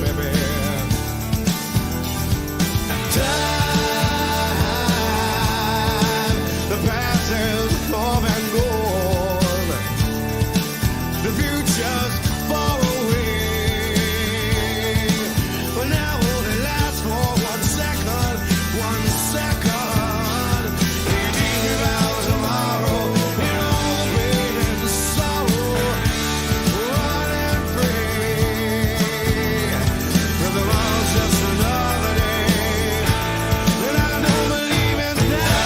baby. Time, the past is come and gone. The future's far away. But now only lasts for 1 second, 1 second. Thinking about tomorrow and all the pain and the sorrow. Run and pray. For the world's just another day. And I don't believe in time.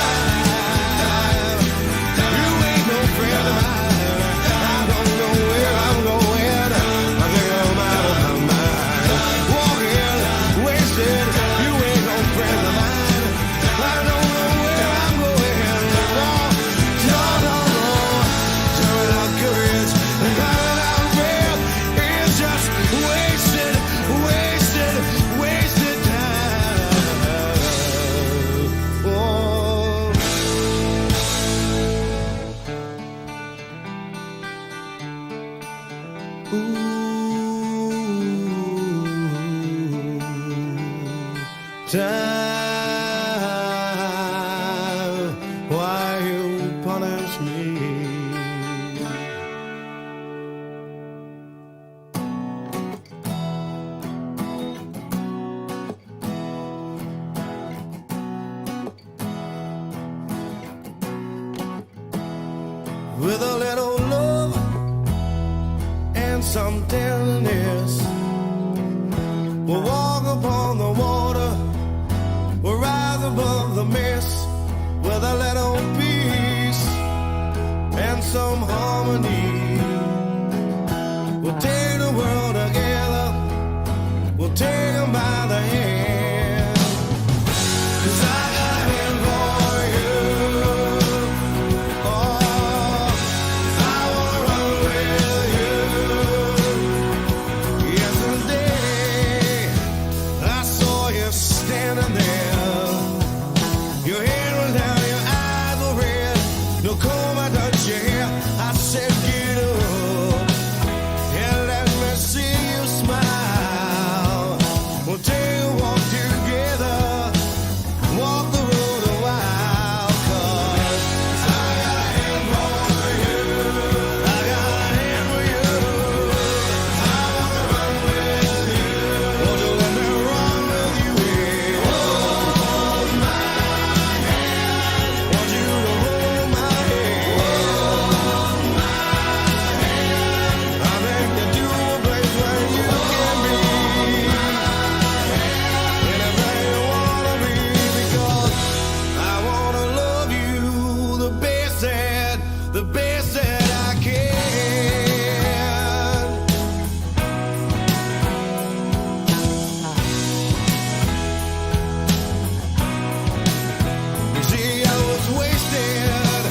You ain't no friend of mine. I don't know where I'm going. I think I'm out of my mind. Walking, wasted. You ain't no friend of mine. I don't know where I'm going. No, no, no. Turning out courage and turning out breath. It's just wasted, wasted, wasted time. Oh. Time, why you punish me? With a little love and some tenderness, we'll walk upon the water, we'll rise above the mist. With a little peace and some harmony, we'll take the world together, we'll take them by the hand. 'Cause I got a hand for you. Oh, I wanna run with you. Yesterday, I saw you standing there. Your head was down, your eyes were red. No comb, I touched your hair. I said, get up and let me see you smile. We'll take a walk together, walk the road a while. 'Cause I got a hand for you. I got a hand for you. I wanna run with you. Won't you let me run with you? Hold my hand. Want you to hold my hand. Hold my hand. I think that you a place where you can be anything you wanna be, because I wanna love you the best that I can. You see, I was wasted,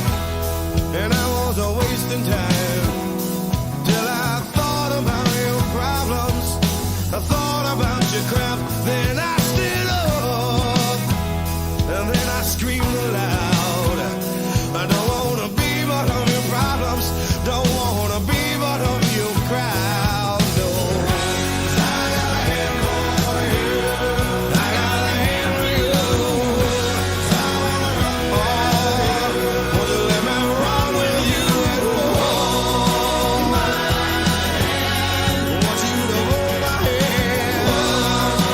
and I was wasting time, till I thought about your problems, I thought about your crap, then I stood up, and then I screamed aloud. I don't wanna be part of your problems, don't wanna be part of your crowd, no. I got a hand for you. I got a hand for you. I wanna run with you. Won't you let me run with you? Hold my hand. Want you to hold my hand.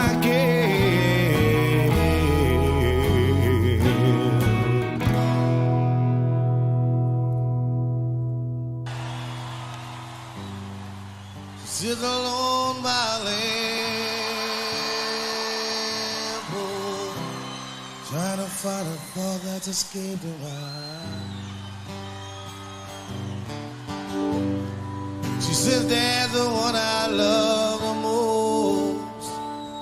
I can. Sit alone by lamp pole, trying to find a thought that's escaped her mind. She says, Dad's the one I love the most.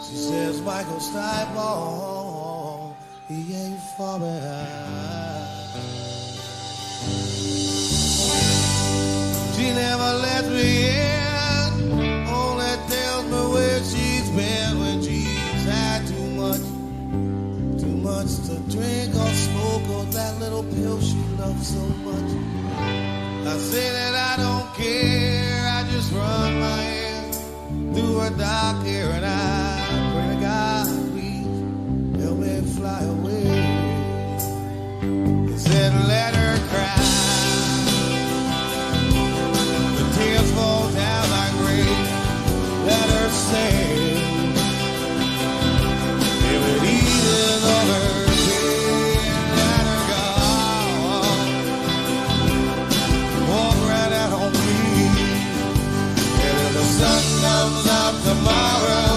She says, Michael Stipe, he ain't far behind. She never lets me in, only tells me where she's been when she's had too much to drink or smoke, or that little pill she loves so much. I say that I don't care, I just run my hand through her dark hair, and I pray to God, please help me fly away. He said, let her cry, the tears fall down like rain, let her sing, if it eases all her pain, let her go. Walk right out on me. And if the sun comes up tomorrow,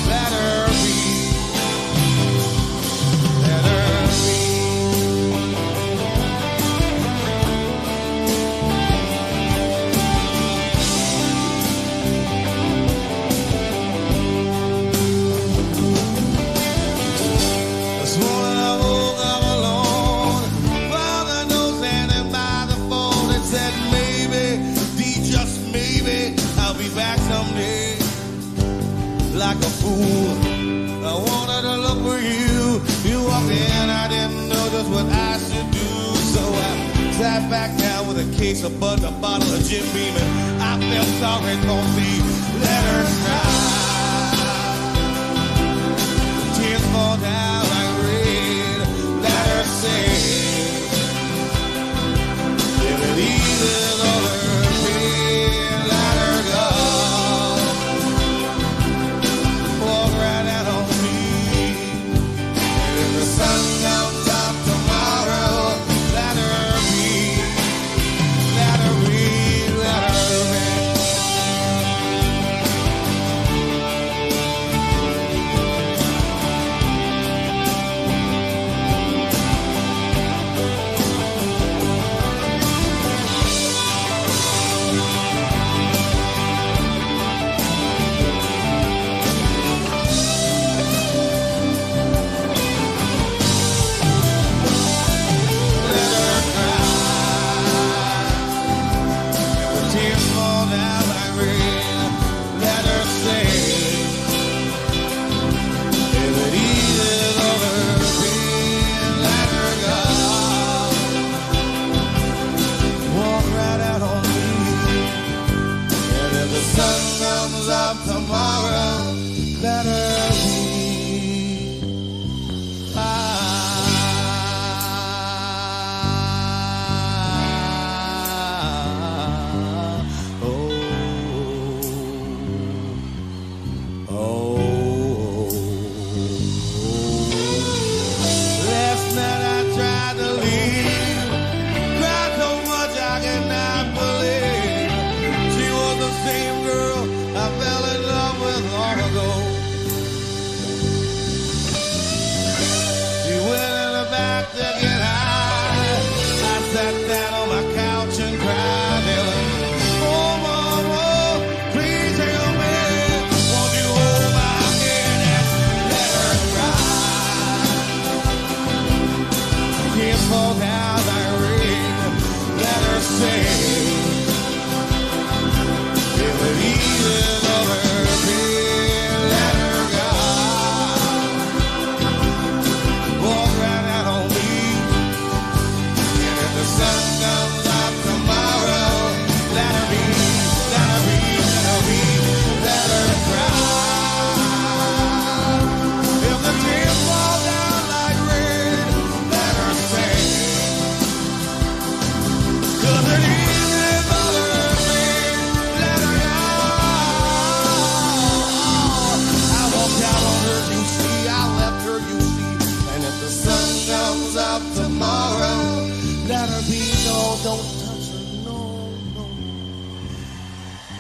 let her be. Let her be. This morning I woke up alone. Father knows standing by the phone and said, maybe, just maybe, I'll be back someday. Like a fool, I wanted to look for you. You walked in, I didn't know just what I should do. So I sat back down with a case of Bud, a bottle of Jim Beam, and I felt sorry for me. Let her cry, tears fall down like rain. Let her sing, if it eases all her pain, let her go. Walk right out on me. And if the sun comes up tomorrow, let her be. Let her be, let her be.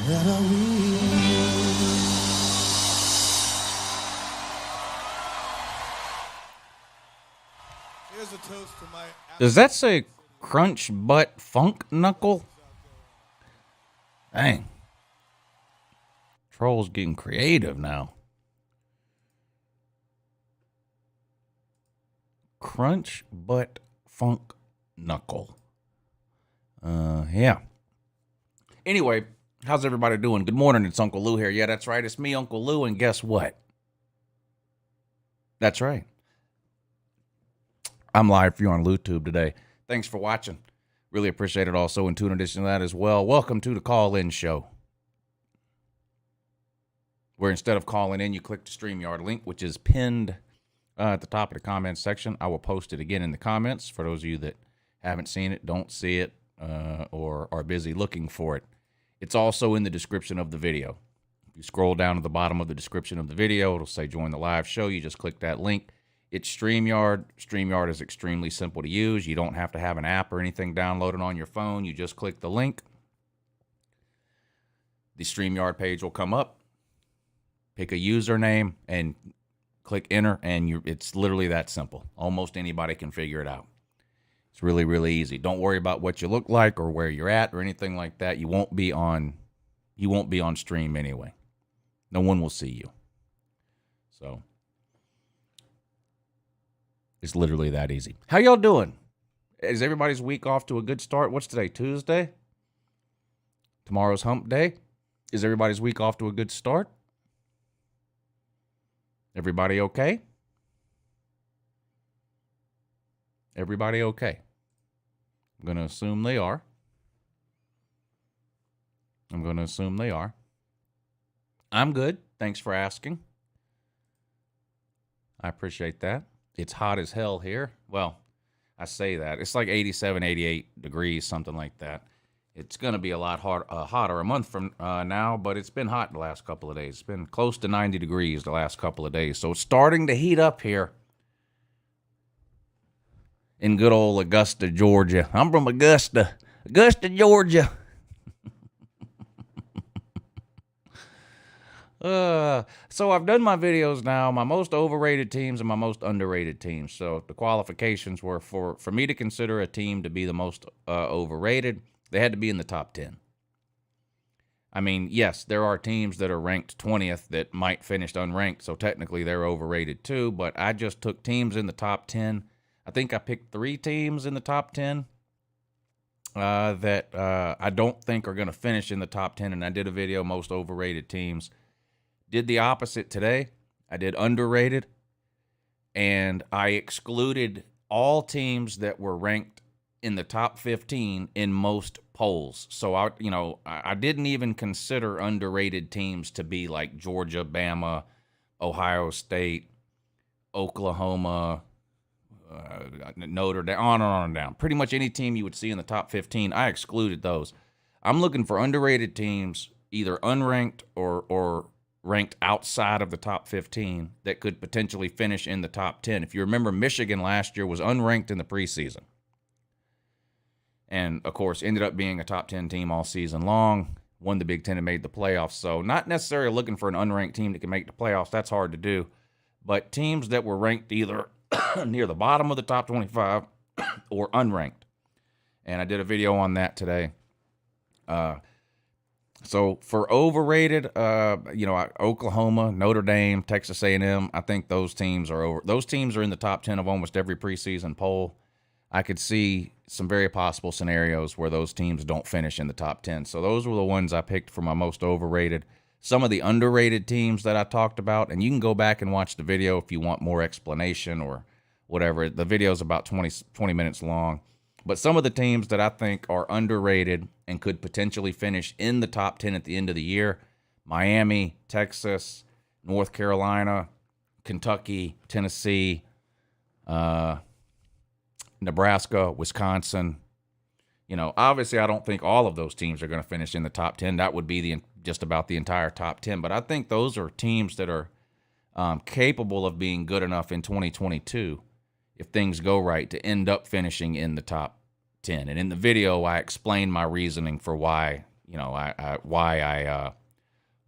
that I will. Here's a toast to my... Does that say crunch butt funk knuckle? Dang. Troll's getting creative now. Crunch butt funk knuckle. Yeah. Anyway, how's everybody doing? Good morning, it's Uncle Lou here. Yeah, that's right, it's me, Uncle Lou, and guess what? That's right. I'm live for you on LouTube today. Thanks for watching. Really appreciate it also. And in addition to that as well, welcome to the call-in show, where instead of calling in, you click the StreamYard link, which is pinned at the top of the comments section. I will post it again in the comments for those of you that haven't seen it, don't see it, or are busy looking for it. It's also in the description of the video. If you scroll down to the bottom of the description of the video, it'll say join the live show. You just click that link. It's StreamYard. StreamYard is extremely simple to use. You don't have to have an app or anything downloaded on your phone. You just click the link. The StreamYard page will come up. Pick a username and click enter, and it's literally that simple. Almost anybody can figure it out. It's really, really easy. Don't worry about what you look like or where you're at or anything like that. You won't be on stream anyway. No one will see you. So it's literally that easy. How y'all doing? Is everybody's week off to a good start? What's today? Tuesday? Tomorrow's hump day? Is everybody's week off to a good start? Everybody okay? Everybody okay? I'm going to assume they are. I'm good. Thanks for asking. I appreciate that. It's hot as hell here. Well, I say that. It's like 87, 88 degrees, something like that. It's going to be a lot hotter a month from now, but it's been hot the last couple of days. It's been close to 90 degrees the last couple of days. So it's starting to heat up here in good old Augusta, Georgia. I'm from Augusta, Georgia. So I've done my videos now, my most overrated teams and my most underrated teams. So the qualifications were for me to consider a team to be the most overrated, they had to be in the top 10. I mean, yes, there are teams that are ranked 20th that might finish unranked, so technically they're overrated too, but I just took teams in the top 10. I think I picked 3 teams in the top 10 that I don't think are going to finish in the top 10, and I did a video, most overrated teams. Did the opposite today. I did underrated, and I excluded all teams that were ranked in the top 15 in most polls. So I didn't even consider underrated teams to be like Georgia, Bama, Ohio State, Oklahoma, Notre Dame, on and on and down. Pretty much any team you would see in the top 15, I excluded those. I'm looking for underrated teams, either unranked or ranked outside of the top 15 that could potentially finish in the top 10. If you remember, Michigan last year was unranked in the preseason. And, of course, ended up being a top 10 team all season long, won the Big Ten and made the playoffs. So not necessarily looking for an unranked team that can make the playoffs. That's hard to do. But teams that were ranked either near the bottom of the top 25 or unranked. And I did a video on that today. So for overrated, Oklahoma, Notre Dame, Texas A&M, I think those teams are over. Those teams are in the top 10 of almost every preseason poll. I could see some very possible scenarios where those teams don't finish in the top 10. So those were the ones I picked for my most overrated. Some of the underrated teams that I talked about, and you can go back and watch the video if you want more explanation or whatever. The video is about 20 minutes long. But some of the teams that I think are underrated and could potentially finish in the top 10 at the end of the year: Miami, Texas, North Carolina, Kentucky, Tennessee, Nebraska, Wisconsin. Obviously I don't think all of those teams are going to finish in the top 10. That would be just about the entire top 10. But I think those are teams that are capable of being good enough in 2022, if things go right, to end up finishing in the top 10. And in the video, I explained my reasoning for why why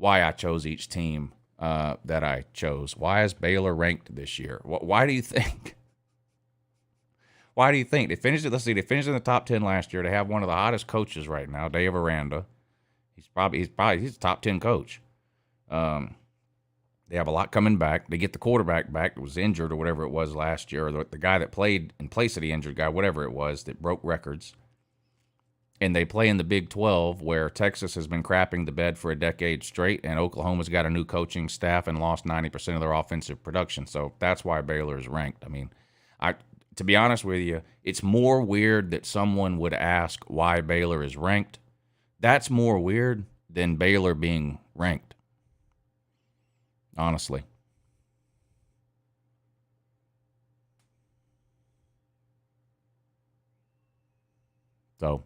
I chose each team that I chose. Why is Baylor ranked this year? Why do you think? Why do you think they finished? Let's see, they finished in the top 10 last year. They have one of the hottest coaches right now, Dave Aranda. He's a top 10 coach. They have a lot coming back. They get the quarterback back that was injured or whatever it was last year, or the guy that played in place of the injured guy, whatever it was, that broke records. And they play in the Big 12, where Texas has been crapping the bed for a decade straight, and Oklahoma's got a new coaching staff and lost 90% of their offensive production. So that's why Baylor is ranked. I mean, to be honest with you, it's more weird that someone would ask why Baylor is ranked. That's more weird than Baylor being ranked. Honestly. So,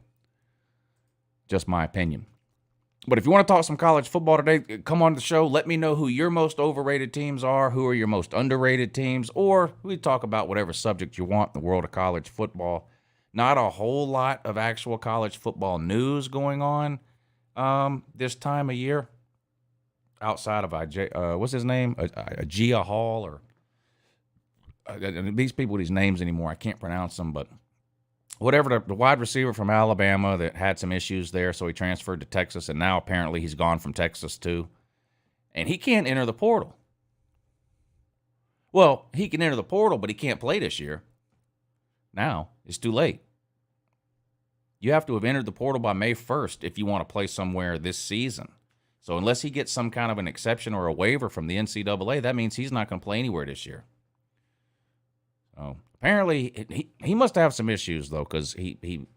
just my opinion. But if you want to talk some college football today, come on the show. Let me know who your most overrated teams are, who are your most underrated teams, or we talk about whatever subject you want in the world of college football. Not a whole lot of actual college football news going on this time of year, outside of what's his name? Ajia Hall, or these people with these names anymore, I can't pronounce them, but whatever, the wide receiver from Alabama that had some issues there, so he transferred to Texas, and now apparently he's gone from Texas too. And he can't enter the portal. Well, he can enter the portal, but he can't play this year. Now, it's too late. You have to have entered the portal by May 1st if you want to play somewhere this season. So unless he gets some kind of an exception or a waiver from the NCAA, that means he's not going to play anywhere this year. So apparently, he must have some issues, though, because he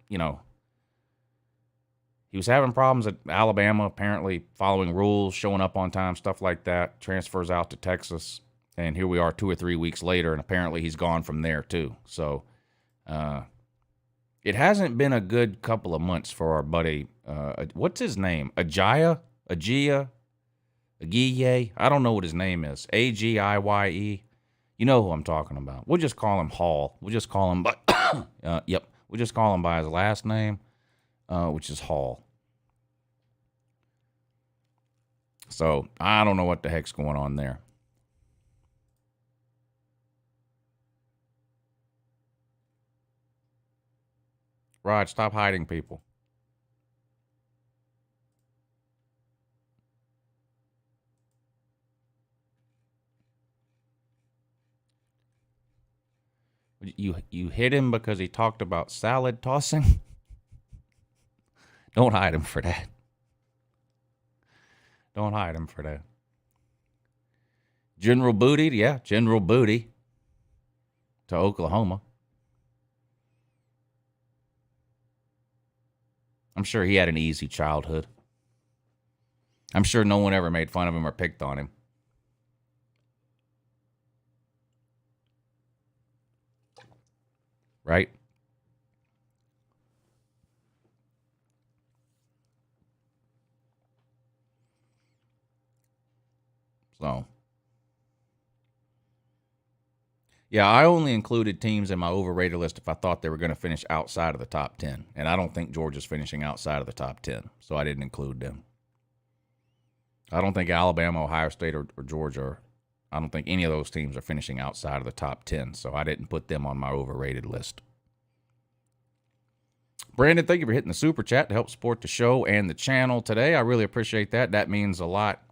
was having problems at Alabama, apparently following rules, showing up on time, stuff like that, transfers out to Texas, and here we are 2 or 3 weeks later, and apparently he's gone from there, too. So it hasn't been a good couple of months for our buddy, what's his name? Agiye? I don't know what his name is. Agiye. You know who I'm talking about. We'll just call him Hall. We'll just call him by, We'll just call him by his last name, which is Hall. So I don't know what the heck's going on there. Rod, stop hiding people. You hit him because he talked about salad tossing? Don't hide him for that. Don't hide him for that. General Booty, yeah, General Booty to Oklahoma. I'm sure he had an easy childhood. I'm sure no one ever made fun of him or picked on him. Right? So, yeah, I only included teams in my overrated list if I thought they were going to finish outside of the top 10. And I don't think Georgia's finishing outside of the top 10, so I didn't include them. I don't think Alabama, Ohio State, or Georgia, I don't think any of those teams are finishing outside of the top 10, so I didn't put them on my overrated list. Brandon, thank you for hitting the super chat to help support the show and the channel today. I really appreciate that. That means a lot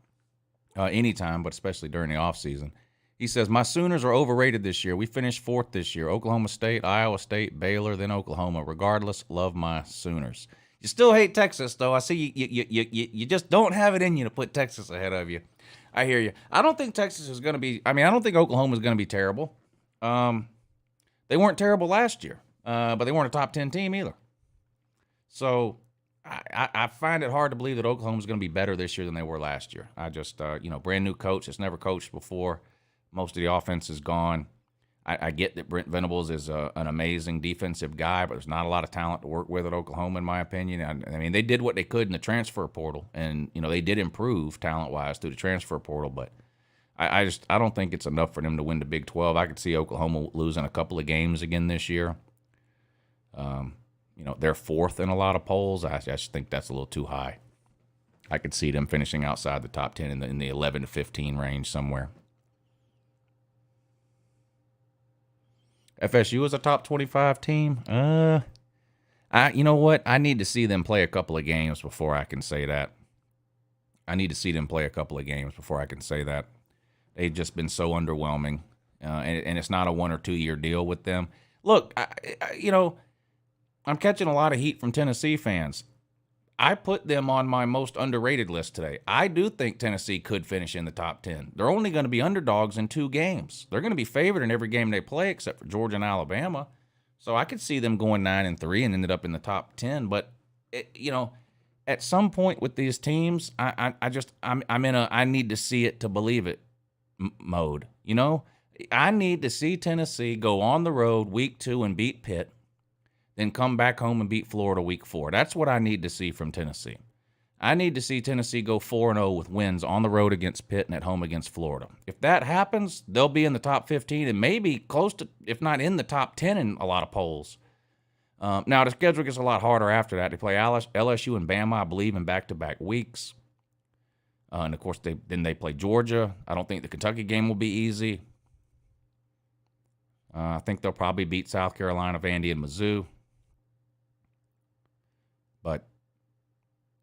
anytime, but especially during the offseason. He says, my Sooners are overrated this year. We finished 4th this year. Oklahoma State, Iowa State, Baylor, then Oklahoma. Regardless, love my Sooners. You still hate Texas, though. I see you just don't have it in you to put Texas ahead of you. I hear you. I don't think Texas is going to be – I don't think Oklahoma is going to be terrible. They weren't terrible last year, but they weren't a top 10 team either. So I find it hard to believe that Oklahoma's going to be better this year than they were last year. I just, brand new coach that's never coached before. Most of the offense is gone. I get that Brent Venables is an amazing defensive guy, but there's not a lot of talent to work with at Oklahoma, in my opinion. I mean, they did what they could in the transfer portal, and they did improve talent-wise through the transfer portal. But I don't think it's enough for them to win the Big 12. I could see Oklahoma losing a couple of games again this year. They're 4th in a lot of polls. I just think that's a little too high I could see them finishing outside the top 10 in the 11 to 15 range somewhere. FSU is a top 25 team. You know what? I need to see them play a couple of games before I can say that. They've just been so underwhelming, and it's not a 1 or 2 year deal with them. Look, I'm catching a lot of heat from Tennessee fans. I put them on my most underrated list today. I do think Tennessee could finish in the top 10. They're only going to be underdogs in 2 games. They're going to be favored in every game they play except for Georgia and Alabama. So I could see them going 9-3 and ended up in the top 10. But, at some point with these teams, I'm in a I need to see it to believe it mode. I need to see Tennessee go on the road week 2 and beat Pitt, then come back home and beat Florida week 4. That's what I need to see from Tennessee. I need to see Tennessee go 4-0 with wins on the road against Pitt and at home against Florida. If that happens, they'll be in the top 15 and maybe close to, if not in the top 10 in a lot of polls. Now, the schedule gets a lot harder after that. They play LSU and Bama, I believe, in back-to-back weeks. And, of course, they play Georgia. I don't think the Kentucky game will be easy. I think they'll probably beat South Carolina, Vandy, and Mizzou. But,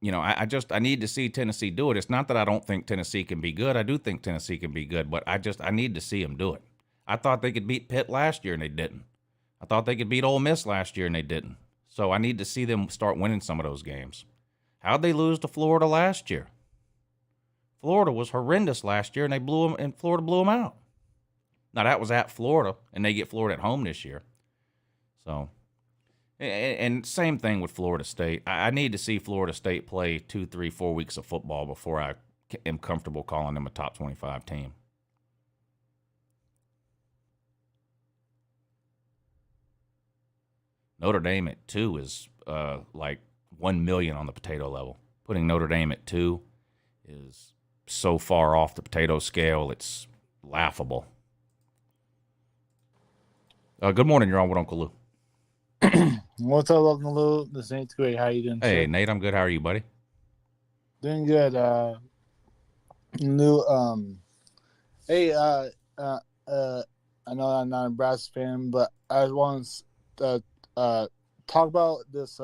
I need to see Tennessee do it. It's not that I don't think Tennessee can be good. I do think Tennessee can be good, but I need to see them do it. I thought they could beat Pitt last year, and they didn't. I thought they could beat Ole Miss last year, and they didn't. So I need to see them start winning some of those games. How'd they lose to Florida last year? Florida was horrendous last year, and Florida blew them out. Now, that was at Florida, and they get Florida at home this year. So, and same thing with Florida State. I need to see Florida State play 2, 3, 4 weeks of football before I am comfortable calling them a top 25 team. Notre Dame at 2 is like 1 million on the potato level. Putting Notre Dame at 2 is so far off the potato scale, it's laughable. Good morning. You're on with Uncle Lou. What's up, Uncle Lou? This Nate's great. How you doing? Hey, sir? Nate, I'm good. How are you, buddy? Doing good. Hey, I know I'm not a Nebraska fan, but I want to talk about this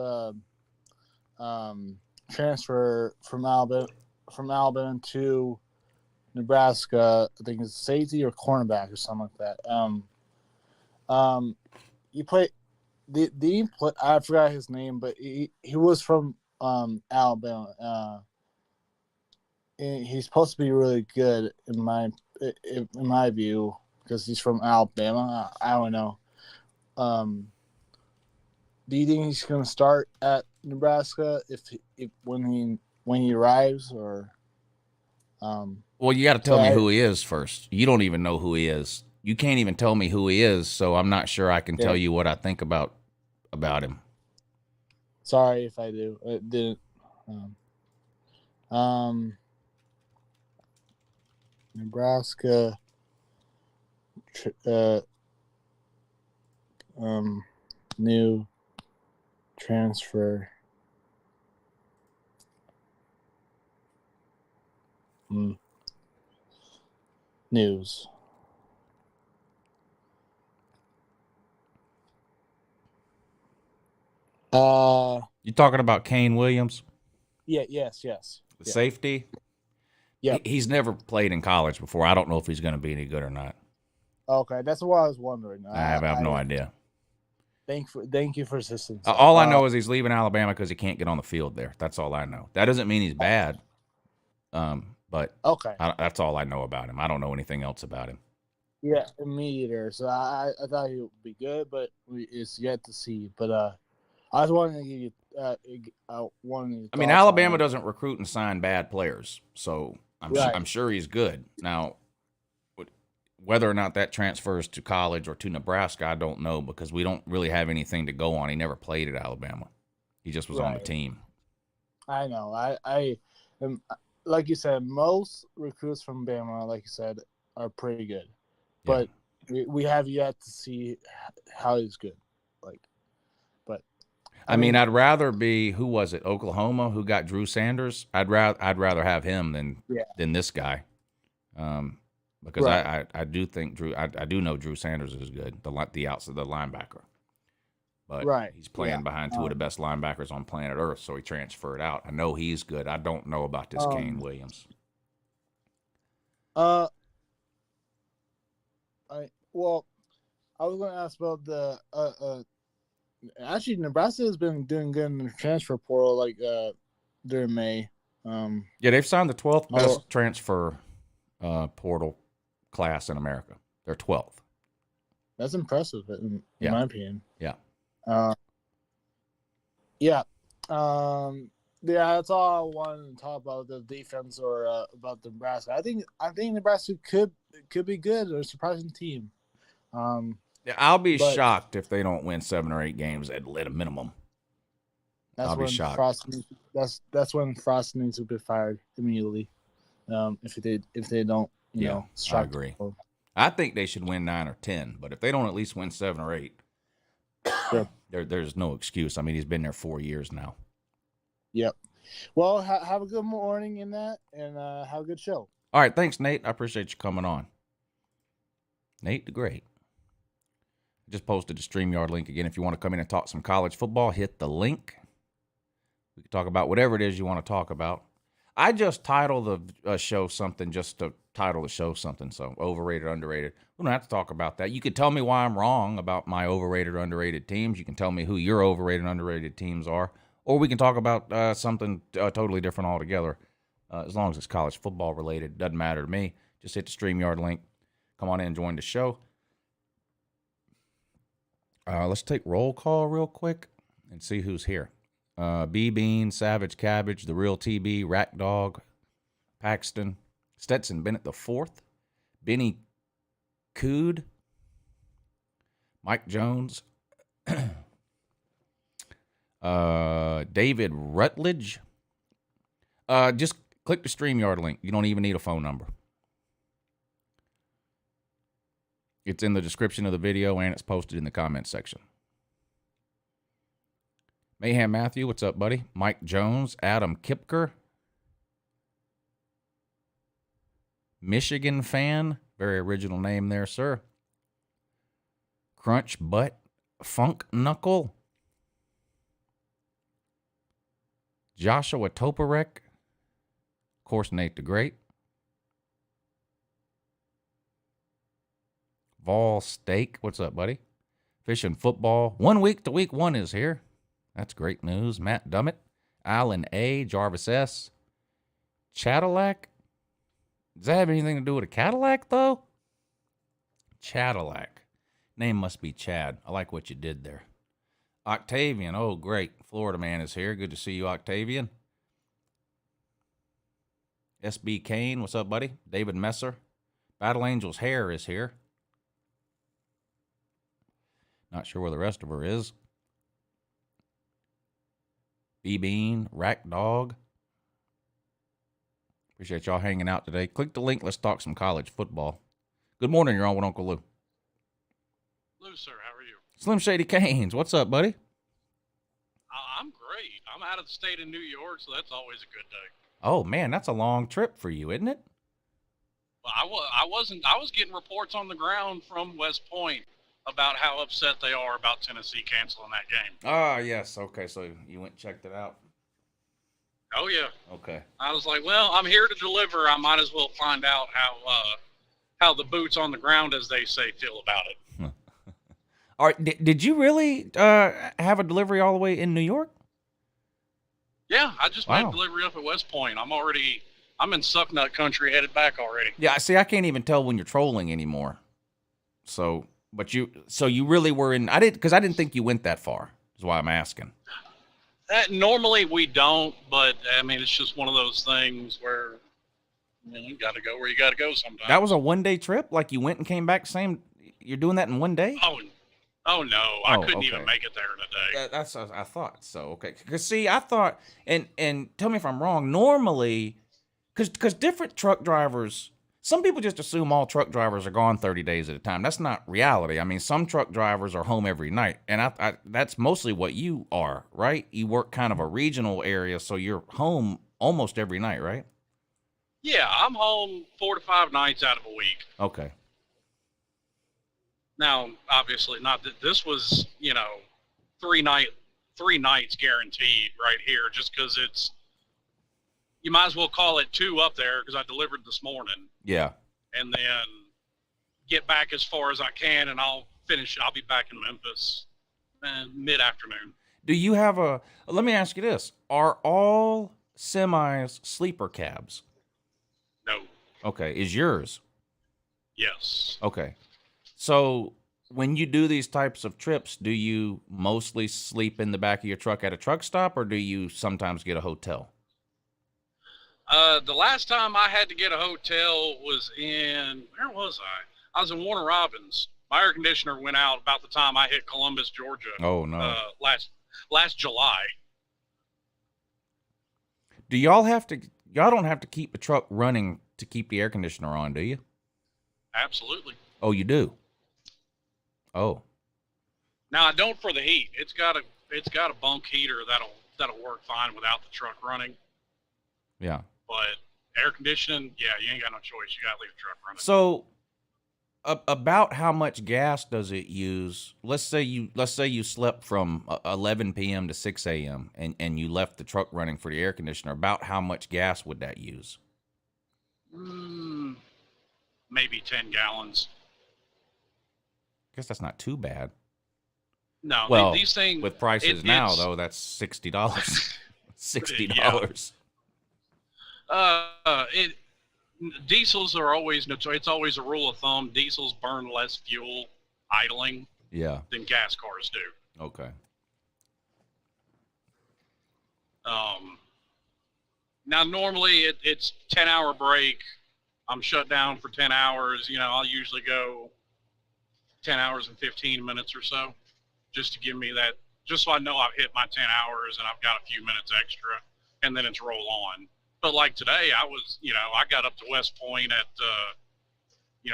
transfer from Alabama to Nebraska. I think it's safety or cornerback or something like that. He played. I forgot his name, but he was from Alabama. He's supposed to be really good in my view because he's from Alabama. I don't know. Do you think he's going to start at Nebraska when he arrives, or? Well, you got to tell me who he is first. You don't even know who he is. You can't even tell me who he is, so I'm not sure I can tell you what I think about him. Sorry if I do. It didn't. Nebraska. New transfer. News. You talking about Kane Williams? Yeah. Yes. The safety? Yeah. He's never played in college before. I don't know if he's going to be any good or not. Okay, that's what I was wondering. I have no idea. Thank you for assistance. All I know is he's leaving Alabama because he can't get on the field there. That's all I know. That doesn't mean he's bad. But okay, that's all I know about him. I don't know anything else about him. Yeah, me either. So I thought he would be good, but it's yet to see. But I was wanting to give you. I mean, Alabama doesn't recruit and sign bad players, so I'm sure he's good. Now, whether or not that transfers to college or to Nebraska, I don't know because we don't really have anything to go on. He never played at Alabama. He just was on the team. I know. I like you said, most recruits from Bama, like you said, are pretty good. But we have yet to see how he's good. I mean, I'd rather be, who was it? Oklahoma, who got Drew Sanders. I'd rather have him than this guy. Because Right. I do think I do know Drew Sanders is good, the outside, the linebacker. But Right. he's playing Yeah. behind two of the best linebackers on planet Earth, so he transferred out. I know he's good. I don't know about this Kane Williams. I was going to ask about the actually Nebraska has been doing good in the transfer portal like during May. Yeah, they've signed the 12th best transfer portal class in America. They're 12th. That's impressive in my opinion. Yeah. Yeah. That's all I wanted to talk about, the defense or about Nebraska. I think Nebraska could be good or a surprising team. Yeah, I'll be shocked if they don't win 7 or 8 games at a minimum. I'll be shocked. That's when Frost needs to be fired immediately. If they don't, I agree. I think they should win 9 or 10, but if they don't at least win 7 or 8, sure. there's no excuse. I mean, he's been there 4 years now. Yep. Well, have a good morning in that, and have a good show. All right, thanks, Nate. I appreciate you coming on. Nate the Great. Just posted the StreamYard link again. If you want to come in and talk some college football, hit the link. We can talk about whatever it is you want to talk about. I just titled the show something just to title the show something. So overrated, underrated. We don't have to talk about that. You could tell me why I'm wrong about my overrated or underrated teams. You can tell me who your overrated and underrated teams are. Or we can talk about something totally different altogether. As long as it's college football related, doesn't matter to me. Just hit the StreamYard link. Come on in and join the show. Let's take roll call real quick and see who's here. B-Bean, Savage Cabbage, The Real TB, Rack Dog, Paxton, Stetson Bennett the fourth, Benny Cood, Mike Jones, David Rutledge. Just click the StreamYard link. You don't even need a phone number. It's in the description of the video, and it's posted in the comments section. Mayhem Matthew, what's up, buddy? Mike Jones, Adam Kipker, Michigan fan, very original name there, sir. Crunch Butt, Funk Knuckle, Joshua Toporek, of course, Nate the Great. Vol Steak, what's up, buddy? Fish and Football. 1 week to week 1 is here. That's great news. Matt Dummett, Alan A, Jarvis S, Cadillac. Does that have anything to do with a Cadillac, though? Cadillac. Name must be Chad. I like what you did there. Octavian, oh, great. Florida man is here. Good to see you, Octavian. SB Kane, what's up, buddy? David Messer. Battle Angel's hair is here. Not sure where the rest of her is. B-Bean, Rack Dog. Appreciate y'all hanging out today. Click the link. Let's talk some college football. Good morning. You're on with Uncle Lou. Lou, sir, how are you? Slim Shady Canes. What's up, buddy? I'm great. I'm out of the state of New York, so that's always a good day. Oh, man, that's a long trip for you, isn't it? Well, I was getting reports on the ground from West Point about how upset they are about Tennessee canceling that game. Ah, yes. Okay, so you went and checked it out. Oh, yeah. Okay. I was like, well, I'm here to deliver. I might as well find out how the boots on the ground, as they say, feel about it. All right, did you really have a delivery all the way in New York? Yeah, I just made a delivery up at West Point. I'm in Sucknut country, headed back already. Yeah, see, I can't even tell when you're trolling anymore. So you really were in. I didn't think you went that far. Is why I'm asking. Normally we don't, but I mean it's just one of those things where you got to go where you got to go sometimes. That was a 1-day trip. Like you went and came back. You're doing that in 1 day? Oh no, I couldn't even make it there in a day. That's what I thought. So okay, because see, I thought, and tell me if I'm wrong. Normally, because different truck drivers, Some people just assume all truck drivers are gone 30 days at a time. That's not reality. I mean, some truck drivers are home every night, and that's mostly what you are, right? You work kind of a regional area, so you're home almost every night, right? Yeah, I'm home 4 to 5 nights out of a week. Okay. Now, obviously, not that this was, 3 nights guaranteed right here, just because you might as well call it 2 up there because I delivered this morning. Yeah. And then get back as far as I can, and I'll be back in Memphis mid-afternoon. Do you have let me ask you this. Are all semis sleeper cabs? No. Okay. Is yours? Yes. Okay. So when you do these types of trips, do you mostly sleep in the back of your truck at a truck stop, or do you sometimes get a hotel? The last time I had to get a hotel was where was I? I was in Warner Robins. My air conditioner went out about the time I hit Columbus, Georgia. Oh, no. Last July. Y'all don't have to keep the truck running to keep the air conditioner on, do you? Absolutely. Oh, you do? Oh. Now I don't for the heat. It's got a bunk heater that'll work fine without the truck running. Yeah. But air conditioning, yeah, you ain't got no choice. You got to leave the truck running. So, about how much gas does it use? Let's say you slept from 11 p.m. to 6 a.m. and you left the truck running for the air conditioner. About how much gas would that use? Maybe 10 gallons. I guess that's not too bad. No, well, these things with prices now though, that's $60. $60. Diesels are always it's always a rule of thumb. Diesels burn less fuel idling than gas cars do. Okay. Now normally it's 10-hour break. I'm shut down for 10 hours. I'll usually go 10 hours and 15 minutes or so, just to give me that, just so I know I've hit my 10 hours and I've got a few minutes extra, and then it's roll on. But like today, I got up to West Point at,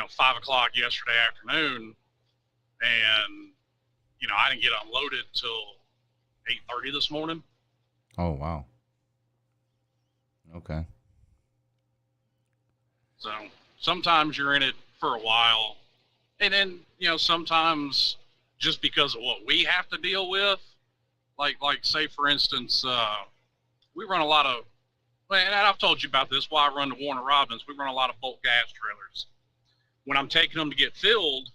5 o'clock yesterday afternoon, and, I didn't get unloaded till 8:30 this morning. Oh, wow. Okay. So sometimes you're in it for a while, and then, sometimes just because of what we have to deal with, like say, for instance, we run a lot of, and I've told you about this, why I run to Warner Robins. We run a lot of bulk gas trailers. When I'm taking them to get filled,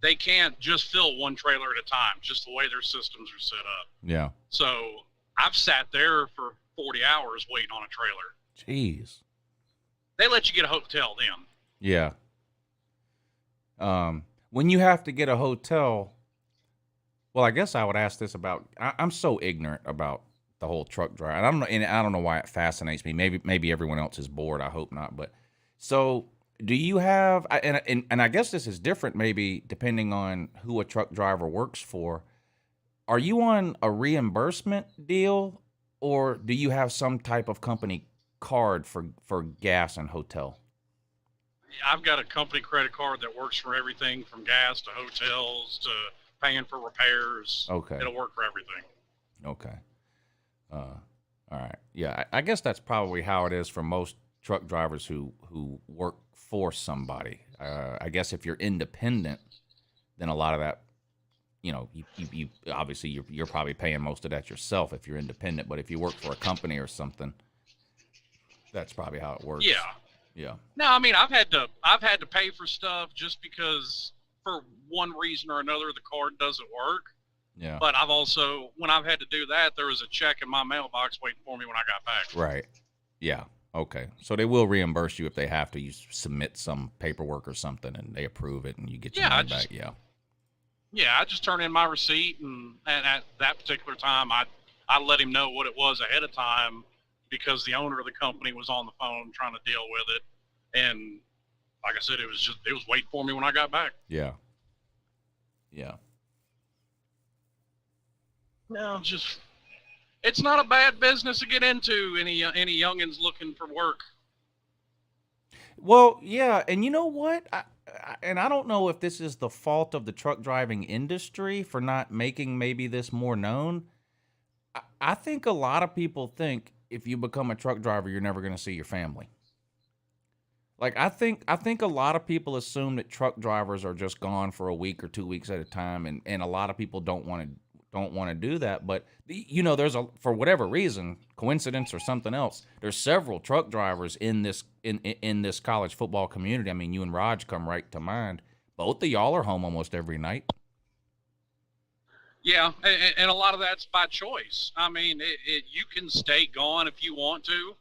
they can't just fill one trailer at a time, just the way their systems are set up. Yeah. So I've sat there for 40 hours waiting on a trailer. Jeez. They let you get a hotel then. Yeah. When you have to get a hotel, well, I guess I would ask this about, I'm so ignorant about the whole truck drive. And I don't know why it fascinates me. Maybe everyone else is bored. I hope not. But so do you have, and I guess this is different maybe depending on who a truck driver works for. Are you on a reimbursement deal, or do you have some type of company card for gas and hotel? I've got a company credit card that works for everything from gas to hotels to paying for repairs. Okay. It'll work for everything. Okay. All right. Yeah, I guess that's probably how it is for most truck drivers who work for somebody. I guess if you're independent, then a lot of that, you obviously you're probably paying most of that yourself if you're independent. But if you work for a company or something, that's probably how it works. Yeah. Yeah. No, I mean, I've had to pay for stuff just because for one reason or another the card doesn't work. Yeah. But I've also, when I've had to do that, there was a check in my mailbox waiting for me when I got back. Right. Yeah. Okay. So they will reimburse you if they have to. You submit some paperwork or something, and they approve it, and you get your money back. Yeah. Yeah, I just turn in my receipt, and at that particular time, I let him know what it was ahead of time, because the owner of the company was on the phone trying to deal with it, and like I said, it was waiting for me when I got back. Yeah. Yeah. No, it's not a bad business to get into. Any youngins looking for work. Well, yeah, and you know what? And I don't know if this is the fault of the truck driving industry for not making maybe this more known. I think a lot of people think if you become a truck driver, you're never going to see your family. Like I think a lot of people assume that truck drivers are just gone for a week or 2 weeks at a time, and a lot of people don't want to do that. But there's for whatever reason, coincidence or something else, there's several truck drivers in this college football community. I mean, you and Raj come right to mind. Both of y'all are home almost every night. Yeah, and a lot of that's by choice. I mean, you can stay gone if you want to,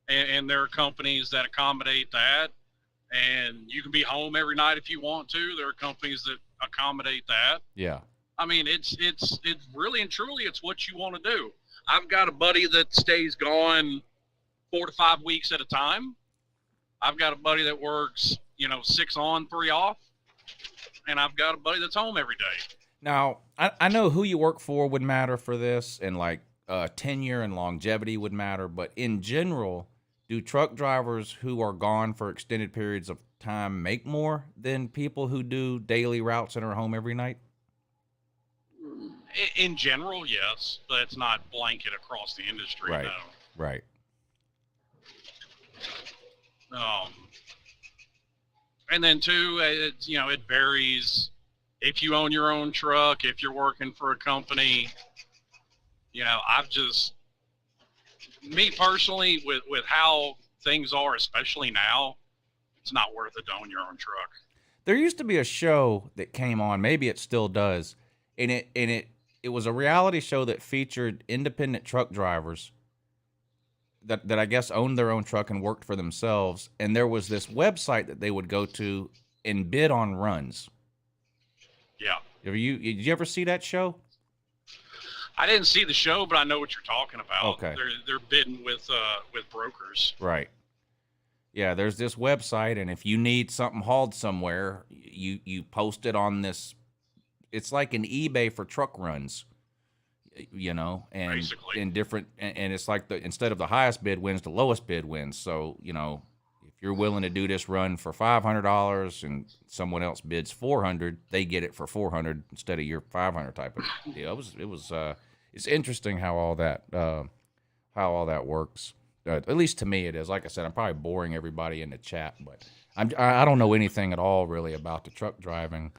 and there are companies that accommodate that. And you can be home every night if you want to. There are companies that accommodate that. Yeah. I mean, it's really and truly, it's what you want to do. I've got a buddy that stays gone 4 to 5 weeks at a time. I've got a buddy that works, 6 on, 3 off. And I've got a buddy that's home every day. Now, I know who you work for would matter for this, and like tenure and longevity would matter. But in general, do truck drivers who are gone for extended periods of time make more than people who do daily routes and are home every night? In general, yes, but it's not blanket across the industry. Right. No. Right. And then too, it varies. If you own your own truck, if you're working for a company, me personally, with how things are, especially now, it's not worth it to own your own truck. There used to be a show that came on, maybe it still does, and it was a reality show that featured independent truck drivers that I guess owned their own truck and worked for themselves, and there was this website that they would go to and bid on runs. Yeah. Did you ever see that show? I didn't see the show, but I know what you're talking about. Okay. They're bidding with brokers. Right. Yeah, there's this website, and if you need something hauled somewhere, you post it on this. It's like an eBay for truck runs, and Basically. in different, and it's like instead of the highest bid wins, the lowest bid wins. So if you're willing to do this run for $500 and someone else bids $400, they get it for $400 instead of your $500 type of deal. It's interesting how all that works. At least to me it is. Like I said, I'm probably boring everybody in the chat, but I don't know anything at all really about the truck driving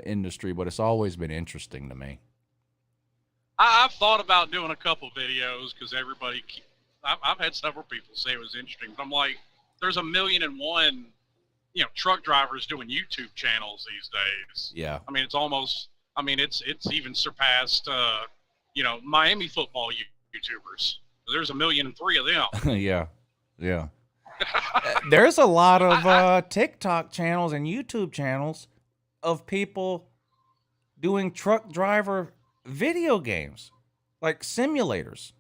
industry, but it's always been interesting to me. I've thought about doing a couple videos because I've had several people say it was interesting, but I'm like, there's 1,000,001, truck drivers doing YouTube channels these days. Yeah. I mean, it's even surpassed, Miami football YouTubers. There's 1,000,003 of them. Yeah. Yeah. There's a lot of TikTok channels and YouTube channels of people doing truck driver video games, like simulators.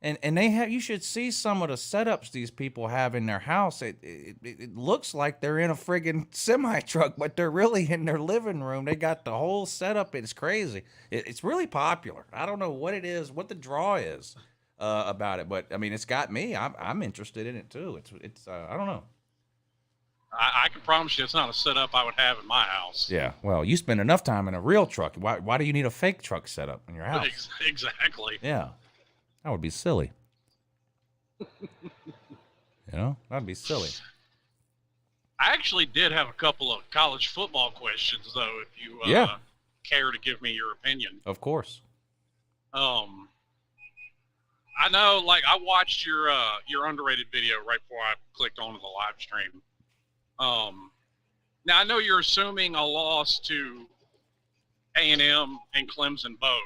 And you should see some of the setups these people have in their house. It looks like they're in a friggin' semi truck, but they're really in their living room. They got the whole setup. It's crazy. It's really popular. I don't know what it is, what the draw is about it, but I mean, it's got me. I'm interested in it too. It's I don't know. I can promise you, it's not a setup I would have in my house. Yeah. Well, you spend enough time in a real truck. Why do you need a fake truck setup in your house? Exactly. Yeah. That would be silly. That'd be silly. I actually did have a couple of college football questions, though, if you care to give me your opinion. Of course. I know, like, I watched your underrated video right before I clicked onto the live stream. Now, I know you're assuming a loss to A&M and Clemson both.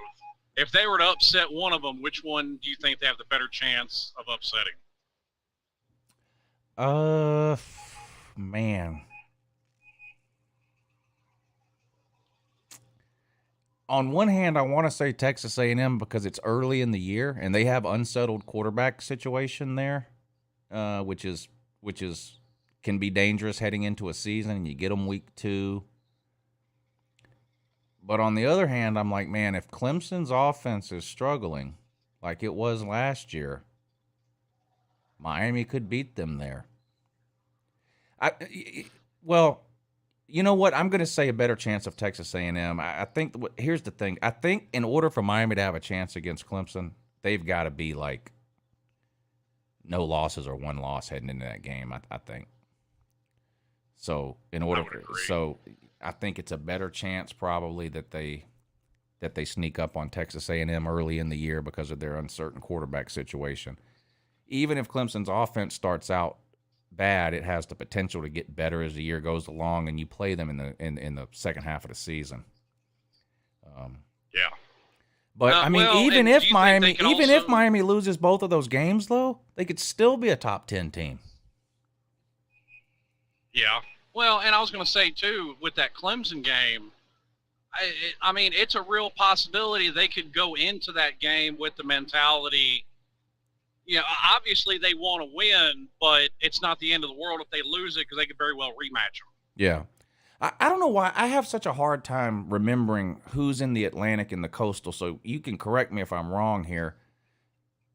If they were to upset one of them, which one do you think they have the better chance of upsetting? Man. On one hand, I want to say Texas A&M because it's early in the year and they have unsettled quarterback situation there, which can be dangerous heading into a season, and you get them week 2. But on the other hand, I'm like, man, if Clemson's offense is struggling like it was last year, Miami could beat them there. Well, you know what? I'm going to say a better chance of Texas A&M. I think here's the thing. I think in order for Miami to have a chance against Clemson, they've got to be like no losses or one loss heading into that game. I think. So I think it's a better chance probably that they sneak up on Texas A&M early in the year because of their uncertain quarterback situation. Even if Clemson's offense starts out bad, it has the potential to get better as the year goes along, and you play them in the second half of the season. Yeah. But I mean, well, even and if do you think Miami, they can even if also- Miami loses both of those games, though, they could still be a top 10 team. Yeah. Well, and I was going to say, too, with that Clemson game, I mean, it's a real possibility they could go into that game with the mentality, you know, obviously they want to win, but it's not the end of the world if they lose it because they could very well rematch them. Yeah. I don't know why I have such a hard time remembering who's in the Atlantic and the Coastal, so you can correct me if I'm wrong here.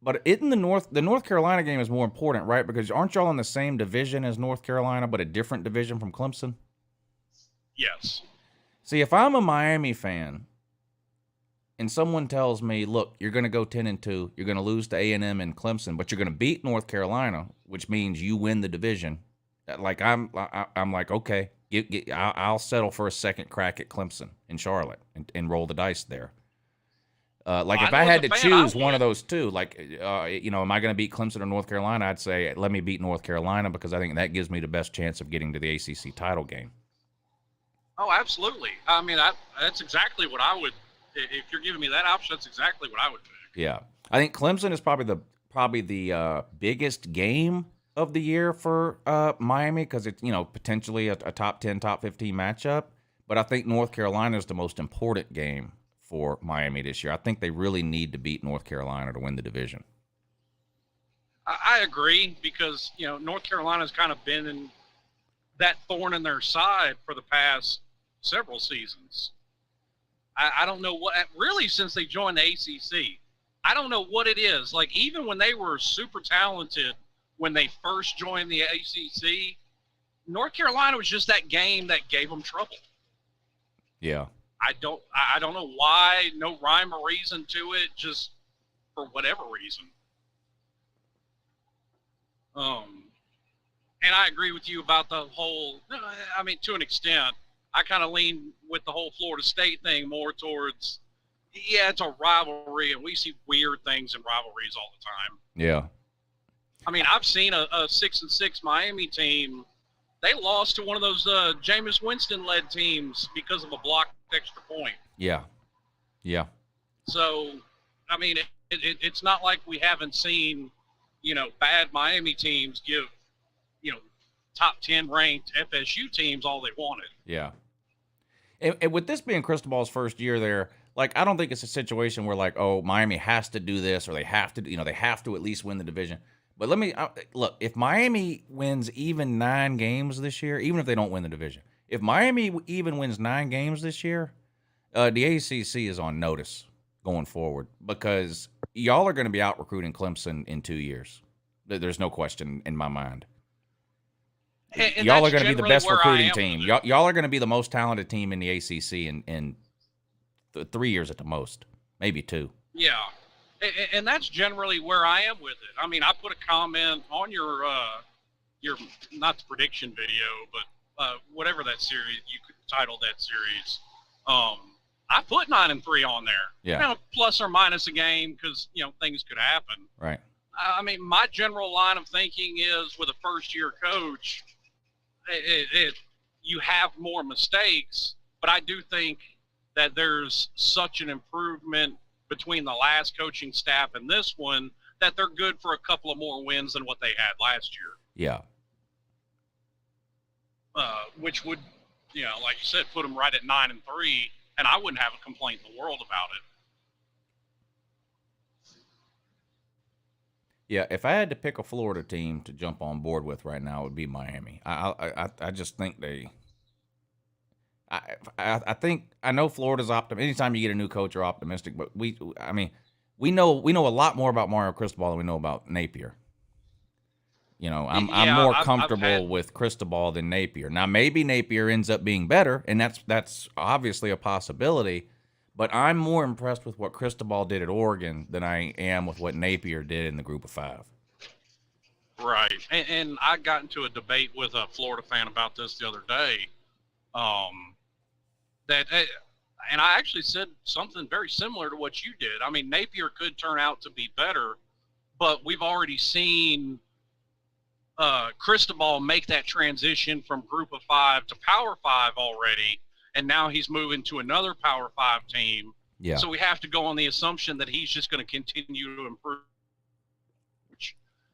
But in the North Carolina game is more important, right? Because aren't y'all in the same division as North Carolina, but a different division from Clemson? Yes. See, if I'm a Miami fan and someone tells me, look, you're going to go 10-2, you're going to lose to A&M and Clemson, but you're going to beat North Carolina, which means you win the division, like I'm like, okay, I'll settle for a second crack at Clemson in Charlotte and roll the dice there. Like if I had to choose one of those two, like, am I going to beat Clemson or North Carolina? I'd say let me beat North Carolina because I think that gives me the best chance of getting to the ACC title game. Oh, absolutely. I mean, that's exactly what I would. If you're giving me that option, that's exactly what I would pick. Yeah, I think Clemson is probably the biggest game of the year for Miami because it's potentially a top 10, top 15 matchup. But I think North Carolina is the most important game for Miami this year. I think they really need to beat North Carolina to win the division. I agree because, North Carolina's kind of been in that thorn in their side for the past several seasons. I don't know what, really since they joined the ACC, I don't know what it is. Like even when they were super talented, when they first joined the ACC, North Carolina was just that game that gave them trouble. Yeah. I don't know why, no rhyme or reason to it, just for whatever reason. And I agree with you about the whole, I mean, to an extent, I kind of lean with the whole Florida State thing more towards, yeah, it's a rivalry, and we see weird things in rivalries all the time. Yeah. I mean, I've seen a 6-6 Miami team. They lost to one of those Jameis Winston-led teams because of a blocked extra point. Yeah. Yeah. So, I mean, it's not like we haven't seen, bad Miami teams give, top 10 ranked FSU teams all they wanted. Yeah. And with this being Cristobal's first year there, like, I don't think it's a situation where, like, oh, Miami has to do this or they have to, they have to at least win the division. But let me look, if Miami wins even 9 games this year, even if they don't win the division, if Miami even wins 9 games this year, the ACC is on notice going forward because y'all are going to be out recruiting Clemson in 2 years. There's no question in my mind. And y'all are going to be the best where recruiting team. Y'all are going to be the most talented team in the ACC in 3 years at the most, maybe 2. Yeah. And that's generally where I am with it. I mean, I put a comment on your not the prediction video, but whatever that series you could title that series. I put 9-3 on there. Yeah. Plus or minus a game because things could happen. Right. I mean, my general line of thinking is with a first-year coach, you have more mistakes, but I do think that there's such an improvement between the last coaching staff and this one that they're good for a couple of more wins than what they had last year. Yeah. Which would, like you said, put them right at 9-3, and I wouldn't have a complaint in the world about it. Yeah, if I had to pick a Florida team to jump on board with right now, it would be Miami. I just think they. I think I know Florida's optimistic. Anytime you get a new coach, you're optimistic. But we know a lot more about Mario Cristobal than we know about Napier. You know, I'm Yeah, more I've comfortable had- with Cristobal than Napier. Now, maybe Napier ends up being better, and that's obviously a possibility. But I'm more impressed with what Cristobal did at Oregon than I am with what Napier did in the Group of Five. Right. And I got into a debate with a Florida fan about this the other day. And I actually said something very similar to what you did. I mean, Napier could turn out to be better, but we've already seen Cristobal make that transition from Group of Five to Power Five already, and now he's moving to another Power Five team. Yeah. So we have to go on the assumption that he's just going to continue to improve.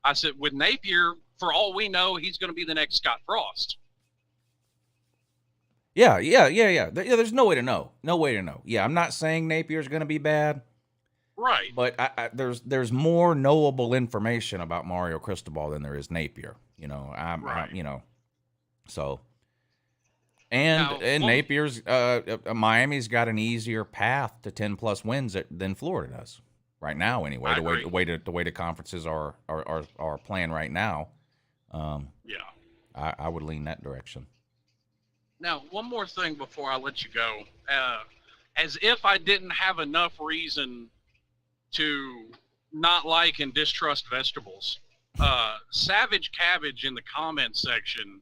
I said, with Napier, for all we know, he's going to be the next Scott Frost. Yeah. There's no way to know. No way to know. Yeah, I'm not saying Napier's going to be bad. Right. But there's more knowable information about Mario Cristobal than there is Napier. You know, Right. So. And Napier's Miami's got an easier path to 10+ wins than Florida does right now. Anyway, the way the conferences are playing right now. Yeah. I would lean that direction. Now, one more thing before I let you go. As if I didn't have enough reason to not like and distrust vegetables, Savage Cabbage in the comments section,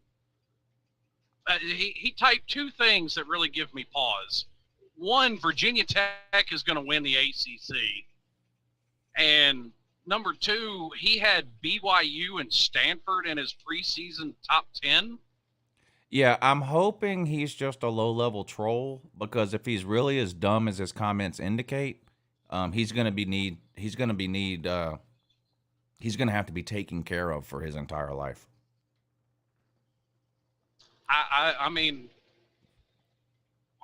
he typed two things that really give me pause. One, Virginia Tech is going to win the ACC. And number two, he had BYU and Stanford in his preseason top 10. Yeah, I'm hoping he's just a low-level troll, because if he's really as dumb as his comments indicate, he's going to have to be taken care of for his entire life. I mean,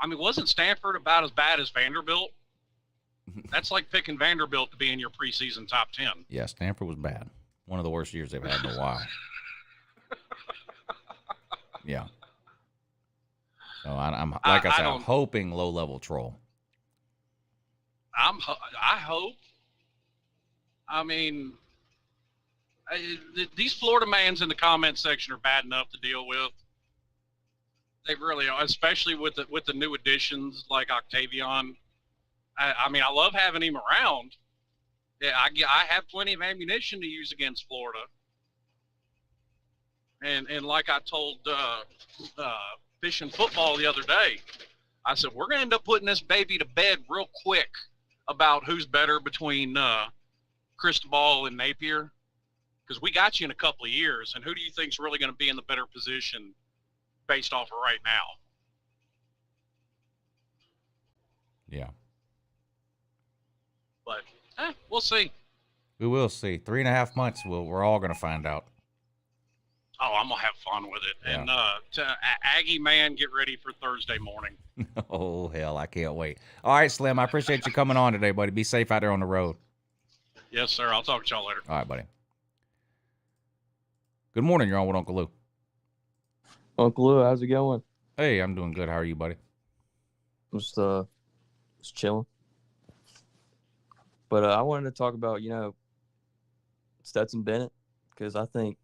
wasn't Stanford about as bad as Vanderbilt? That's like picking Vanderbilt to be in your preseason top 10. Yeah, Stanford was bad. One of the worst years they've had in a while. Yeah. So I'm hoping low-level troll. I hope. I mean, these Florida mans in the comment section are bad enough to deal with. They really are, especially with the new additions like Octavian. I mean, I love having him around. Yeah, I have plenty of ammunition to use against Florida. And like I told Fish and Football the other day, I said, we're going to end up putting this baby to bed real quick about who's better between Cristobal and Napier, because we got you in a couple of years, and who do you think's really going to be in the better position based off of right now? Yeah. But we'll see. We will see. 3.5 months, we're all going to find out. Oh, I'm going to have fun with it. Yeah. And to Aggie man, get ready for Thursday morning. Oh, hell, I can't wait. All right, Slim, I appreciate you coming on today, buddy. Be safe out there on the road. Yes, sir. I'll talk to y'all later. All right, buddy. Good morning. You're on with Uncle Lou. Uncle Lou, how's it going? Hey, I'm doing good. How are you, buddy? Just chilling. But I wanted to talk about, Stetson Bennett, because I think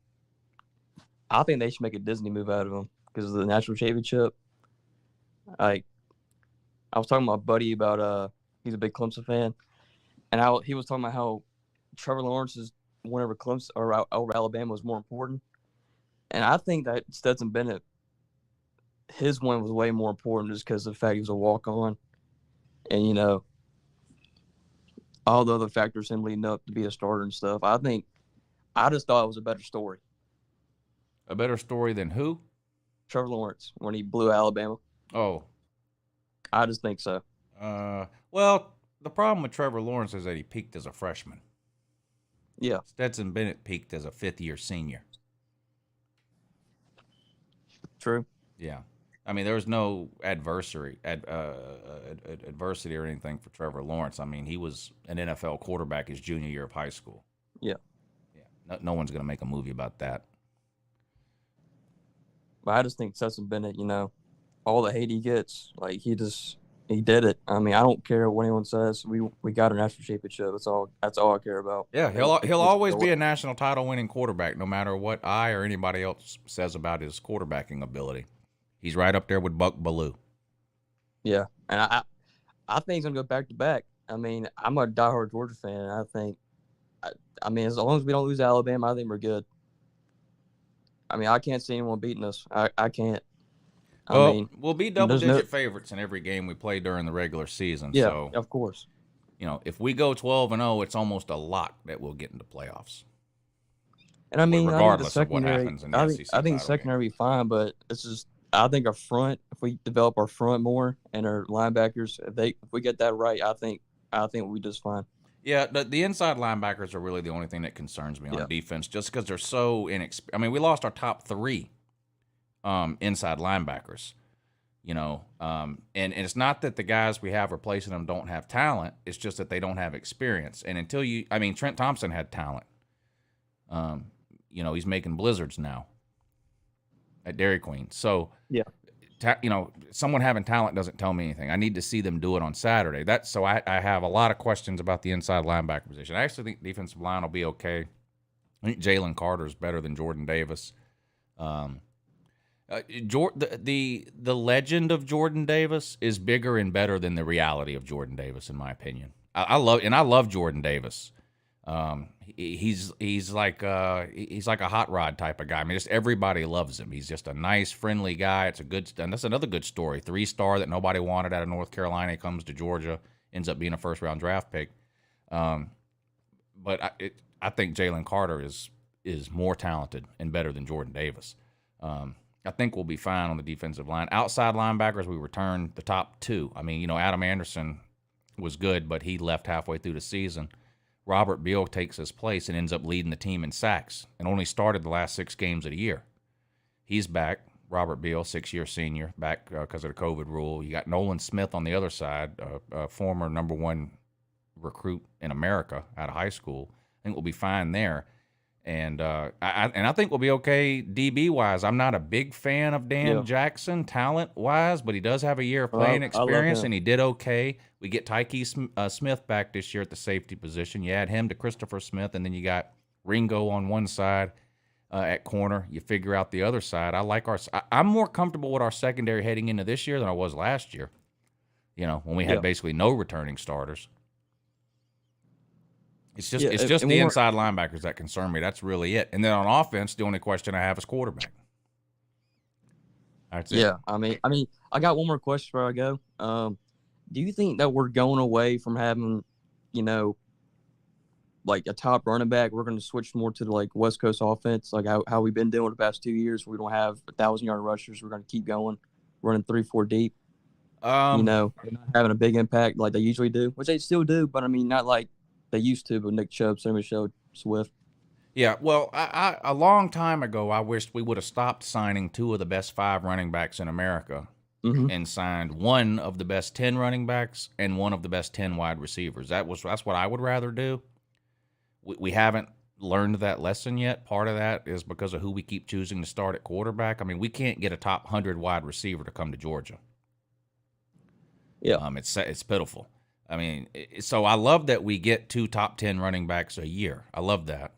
they should make a Disney move out of him because of the national championship. I was talking to my buddy about he's a big Clemson fan, and he was talking about how Trevor Lawrence's win over Clemson or over Alabama was more important. And I think that Stetson Bennett, his win was way more important just because of the fact he was a walk-on. And, all the other factors him leading up to be a starter and stuff. I just thought it was a better story. A better story than who? Trevor Lawrence, when he blew Alabama. Oh. I just think so. Well, the problem with Trevor Lawrence is that he peaked as a freshman. Yeah. Stetson Bennett peaked as a fifth-year senior. True. Yeah. I mean, there was no adversity or anything for Trevor Lawrence. I mean, he was an NFL quarterback his junior year of high school. Yeah. Yeah. No one's going to make a movie about that. But I just think Stetson Bennett, all the hate he gets, like he he did it. I mean, I don't care what anyone says. We got a national championship. That's all I care about. Yeah, he'll always be a national title winning quarterback, no matter what I or anybody else says about his quarterbacking ability. He's right up there with Buck Bellew. Yeah, and I think he's gonna go back to back. I mean, I'm a diehard Georgia fan, and I think, I mean, as long as we don't lose Alabama, I think we're good. I mean, I can't see anyone beating us. I can't. Well, I mean, we'll be double-digit favorites in every game we play during the regular season. Yeah, so, of course. If we go 12-0, it's almost a lock that we'll get into playoffs. And I mean, regardless I think the of what secondary, happens in the SEC I think the title secondary will be fine, but it's just I think our front, if we develop our front more and our linebackers, if we get that right, I think we'll be just fine. Yeah, the inside linebackers are really the only thing that concerns me on defense, just because they're so inexperienced. I mean, we lost our top 3 inside linebackers, and it's not that the guys we have replacing them don't have talent. It's just that they don't have experience. And Trent Thompson had talent. He's making blizzards now at Dairy Queen. So, yeah, someone having talent doesn't tell me anything. I need to see them do it on Saturday. I have a lot of questions about the inside linebacker position. I actually think defensive line will be okay. I think Jalen Carter is better than Jordan Davis. The legend of Jordan Davis is bigger and better than the reality of Jordan Davis, in my opinion. I love Jordan Davis. He's like a hot rod type of guy. I mean, just everybody loves him. He's just a nice, friendly guy. And that's another good story. 3-star that nobody wanted out of North Carolina. He comes to Georgia, ends up being a first-round draft pick. But I think Jalen Carter is more talented and better than Jordan Davis. I think we'll be fine on the defensive line. Outside linebackers, we returned the top 2. I mean, Adam Anderson was good, but he left halfway through the season. Robert Beal takes his place and ends up leading the team in sacks and only started the last 6 games of the year. He's back. Robert Beal, 6-year senior, back because of the COVID rule. You got Nolan Smith on the other side, a former number 1 recruit in America out of high school. I think we'll be fine there. And I think we'll be okay DB-wise. I'm not a big fan of Dan Jackson talent-wise, but he does have a year of playing experience, and he did okay. We get Tyke Smith back this year at the safety position. You add him to Christopher Smith, and then you got Ringo on one side at corner. You figure out the other side. I'm more comfortable with our secondary heading into this year than I was last year, when we had basically no returning starters. It's just the inside linebackers that concern me. That's really it. And then on offense, the only question I have is quarterback. That's it. Yeah, I mean, I got one more question before I go. Do you think that we're going away from having, like a top running back? We're going to switch more to the West Coast offense, like how we've been doing the past 2 years. We don't have 1,000-yard rushers. We're going to keep going, running 3-4 deep. They're not having a big impact like they usually do, which they still do, but I mean, not like they used to, but Nick Chubb, Sammy Michelle, Swift. Yeah, well, a long time ago, I wished we would have stopped signing 2 of the best 5 running backs in America and signed 1 of the best 10 running backs and 1 of the best 10 wide receivers. That's what I would rather do. We haven't learned that lesson yet. Part of that is because of who we keep choosing to start at quarterback. I mean, we can't get a top 100 wide receiver to come to Georgia. Yeah, it's pitiful. I mean, so I love that we get 2 top 10 running backs a year. I love that.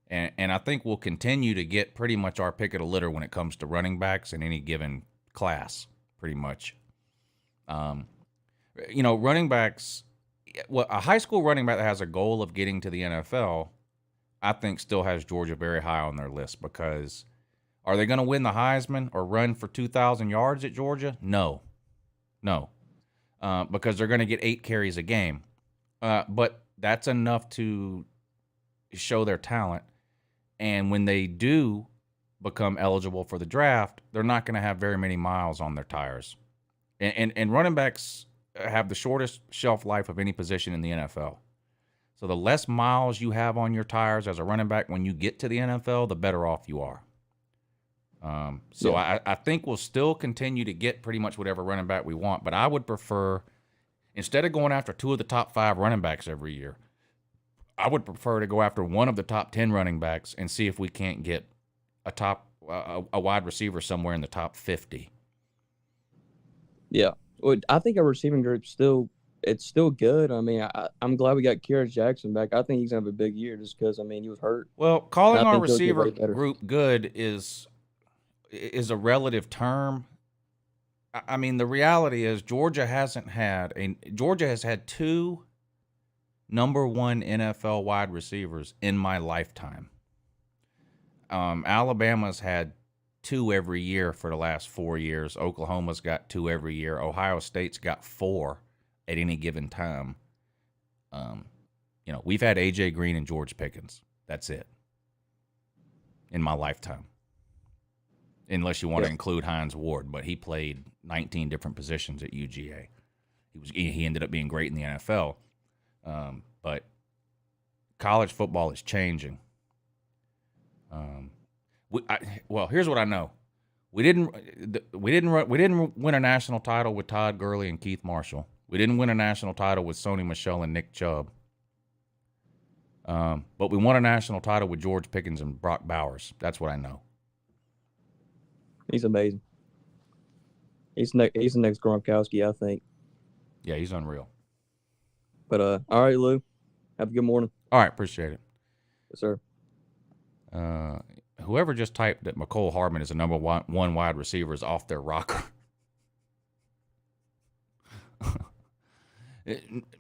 And I think we'll continue to get pretty much our pick of the litter when it comes to running backs in any given class, pretty much. Running backs, a high school running back that has a goal of getting to the NFL, I think still has Georgia very high on their list, because are they going to win the Heisman or run for 2,000 yards at Georgia? No. Because they're going to get 8 carries a game. But that's enough to show their talent. And when they do become eligible for the draft, they're not going to have very many miles on their tires. And running backs have the shortest shelf life of any position in the NFL. So the less miles you have on your tires as a running back when you get to the NFL, the better off you are. I think we'll still continue to get pretty much whatever running back we want, but I would prefer, instead of going after 2 of the top 5 running backs every year, I would prefer to go after 1 of the top 10 running backs and see if we can't get a wide receiver somewhere in the top 50. Yeah, Well, I think our receiving group's it's still good. I mean, I'm glad we got Kira Jackson back. I think he's gonna have a big year just because he was hurt. Well, And calling I our think he'll get receiver way better. group good is a relative term. I mean, the reality is Georgia has had 2 number 1 NFL wide receivers in my lifetime. Alabama's had 2 every year for the last 4 years. Oklahoma's got 2 every year. Ohio State's got 4 at any given time. We've had A.J. Green and George Pickens. That's it in my lifetime. Unless you want to include Hines Ward, but he played 19 different positions at UGA. He ended up being great in the NFL. But college football is changing. Here's what I know: we didn't win a national title with Todd Gurley and Keith Marshall. We didn't win a national title with Sony Michel and Nick Chubb. But we won a national title with George Pickens and Brock Bowers. That's what I know. He's amazing. He's the next Gronkowski, I think. Yeah, he's unreal. But all right, Lou. Have a good morning. All right, appreciate it. Yes, sir. Whoever just typed that McCole Hardman is a number 1 wide receiver is off their rocker.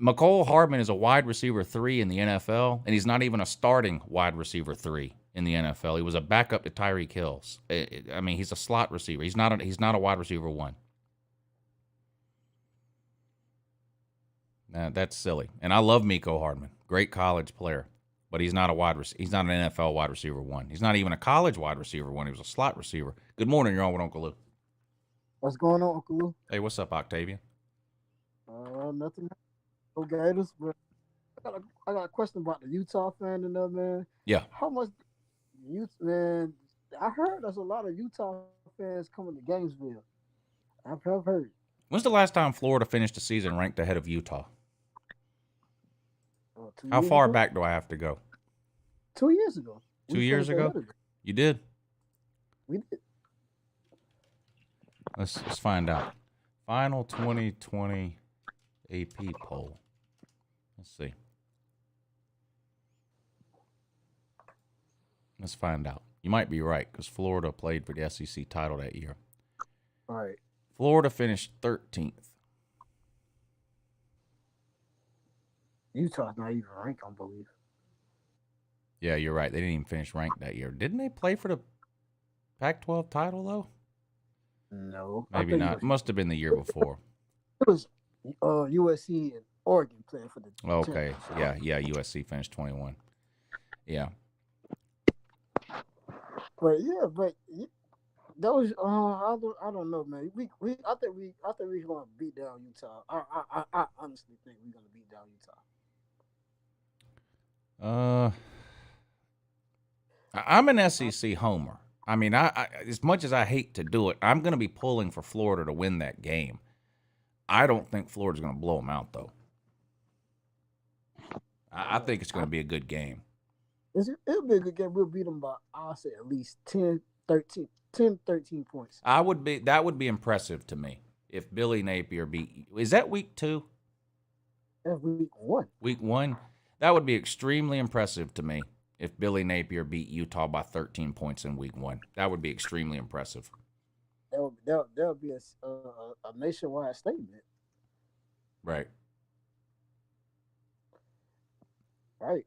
McCole Hardman is a wide receiver 3 in the NFL, and he's not even a starting wide receiver 3 in the NFL. He was a backup to Tyreek Hill. I mean, he's a slot receiver. He's not a wide receiver 1. That's silly. And I love Mecole Hardman, great college player, but he's not he's not an NFL wide receiver 1. He's not even a college wide receiver 1. He was a slot receiver. Good morning. You're on with Uncle Lou. What's going on, Uncle Lou? Hey, what's up, Octavian? Nothing. No Gators, but I got a question about the Utah fan and that, man. Yeah. How much man? I heard there's a lot of Utah fans coming to Gainesville. I've heard. When's the last time Florida finished the season ranked ahead of Utah? How far back do I have to go? 2 years ago. 2 years ago? You did? We did. Let's find out. Final 2020 AP poll. Let's see. Let's find out. You might be right because Florida played for the SEC title that year. All right. Florida finished 13th. Utah's not even ranked, I believe. Yeah, you're right. They didn't even finish ranked that year. Didn't they play for the Pac-12 title, though? No. Maybe not. It must have been the year before. It was USC and Oregon playing for the Okay. Yeah, USC finished 21. Yeah. But that was I don't know, man. I think we're gonna beat down Utah. I honestly think we're gonna beat down Utah. I'm an SEC homer. I mean, I as much as I hate to do it, I'm going to be pulling for Florida to win that game. I don't think Florida's going to blow them out, though. I think it's going to be a good game. It'll be a good game. We'll beat them by, I'll say, at least 10, 13 points. That would be impressive to me if Billy Napier beat. Is that week 2? That's week 1. Week 1? That would be extremely impressive to me if Billy Napier beat Utah by 13 points in week 1. That would be extremely impressive. That would be a nationwide statement. Right. Right.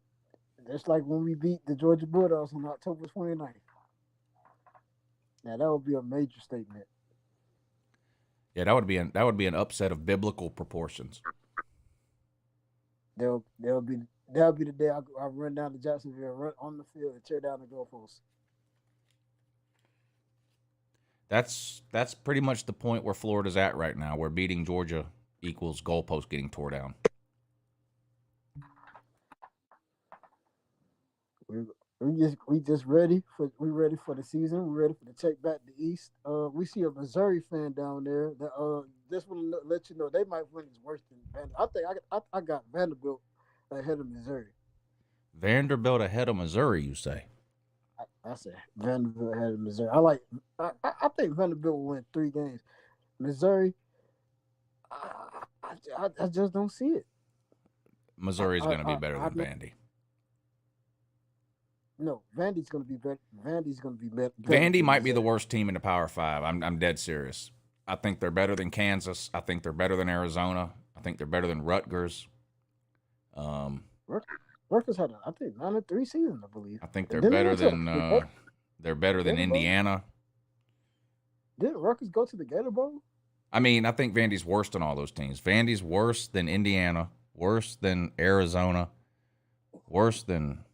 Just like when we beat the Georgia Bulldogs on October 29th. Now, that would be a major statement. Yeah, that would be an upset of biblical proportions. That'll be the day I run down to Jacksonville, run on the field, and tear down the goalposts. That's pretty much the point where Florida's at right now, where beating Georgia equals goalposts getting tore down. We just ready for the season. We're ready for the take back the East. We see a Missouri fan down there. That this will let you know they might win is worse than Vanderbilt. I think I got Vanderbilt ahead of Missouri. Vanderbilt ahead of Missouri, you say? I said Vanderbilt ahead of Missouri. I think Vanderbilt will win 3 games. Missouri, I just don't see it. Missouri's going to be better than don't- Vandy. No, Vandy's going to be better. Vandy's going to be better. Vandy might be the worst team in the Power Five. I'm dead serious. I think they're better than Kansas. I think they're better than Arizona. I think they're better than Rutgers. Rutgers had, I think, 9-3 season, I believe. I think they're better than Indiana. Didn't Rutgers go to the Gator Bowl? I mean, I think Vandy's worse than all those teams. Vandy's worse than Indiana, worse than Arizona, worse than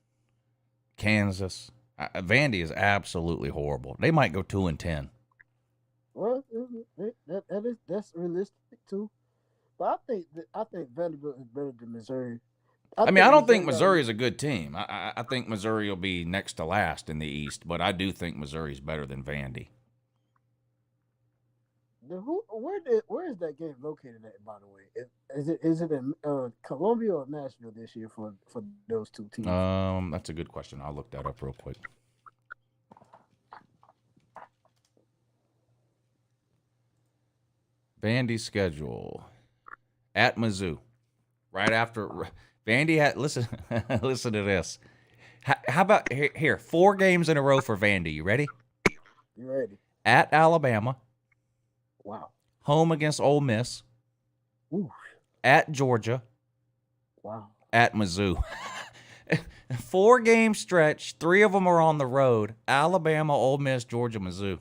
Kansas. Vandy is absolutely horrible. They might go 2-10. Well, that's realistic too. But I think Vanderbilt is better than Missouri. I don't think Missouri is a good team. I think Missouri will be next to last in the East, but I do think Missouri is better than Vandy. Where is that game located at? By the way, is it in Columbia or Nashville this year for those two teams? That's a good question. I'll look that up real quick. Vandy schedule at Mizzou, right after Vandy had. Listen, listen to this. How about here? 4 games in a row for Vandy. You ready? You ready? At Alabama. Wow. Home against Ole Miss. Ooh. At Georgia. Wow. At Mizzou. 4-game stretch. 3 of them are on the road. Alabama, Ole Miss, Georgia, Mizzou.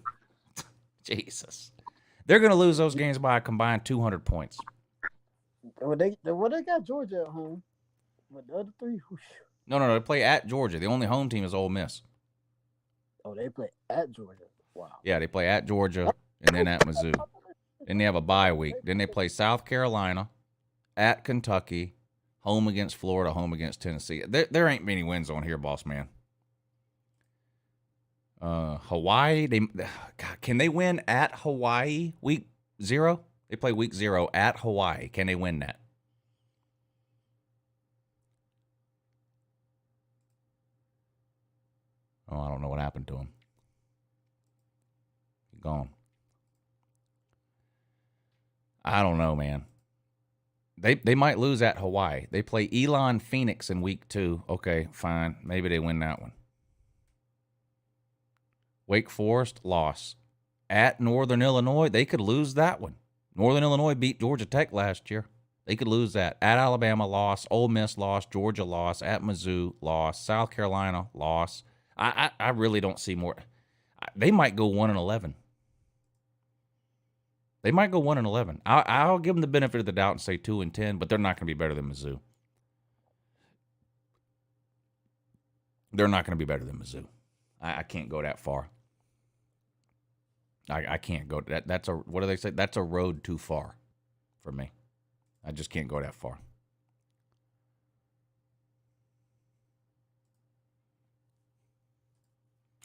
Jesus. They're going to lose those games by a combined 200 points. Well, they got Georgia at home, but the other 3. Whoosh. No. They play at Georgia. The only home team is Ole Miss. Oh, they play at Georgia. Wow. Yeah, they play at Georgia and then at Mizzou. Then they have a bye week. Then they play South Carolina, at Kentucky, home against Florida, home against Tennessee. There ain't many wins on here, boss man. Hawaii, can they win at Hawaii week 0? They play week 0 at Hawaii. Can they win that? Oh, I don't know what happened to him. Gone. I don't know, man. They might lose at Hawaii. They play Elon Phoenix in week 2. Okay, fine. Maybe they win that one. Wake Forest, loss. At Northern Illinois, they could lose that one. Northern Illinois beat Georgia Tech last year. They could lose that. At Alabama, loss. Ole Miss, loss. Georgia, loss. At Mizzou, loss. South Carolina, loss. I really don't see more. They might go 1-11. They might go 1-11. I'll give them the benefit of the doubt and say 2-10, but they're not going to be better than Mizzou. They're not going to be better than Mizzou. I can't go that far. I can't go. That's a, what do they say? That's a road too far for me. I just can't go that far.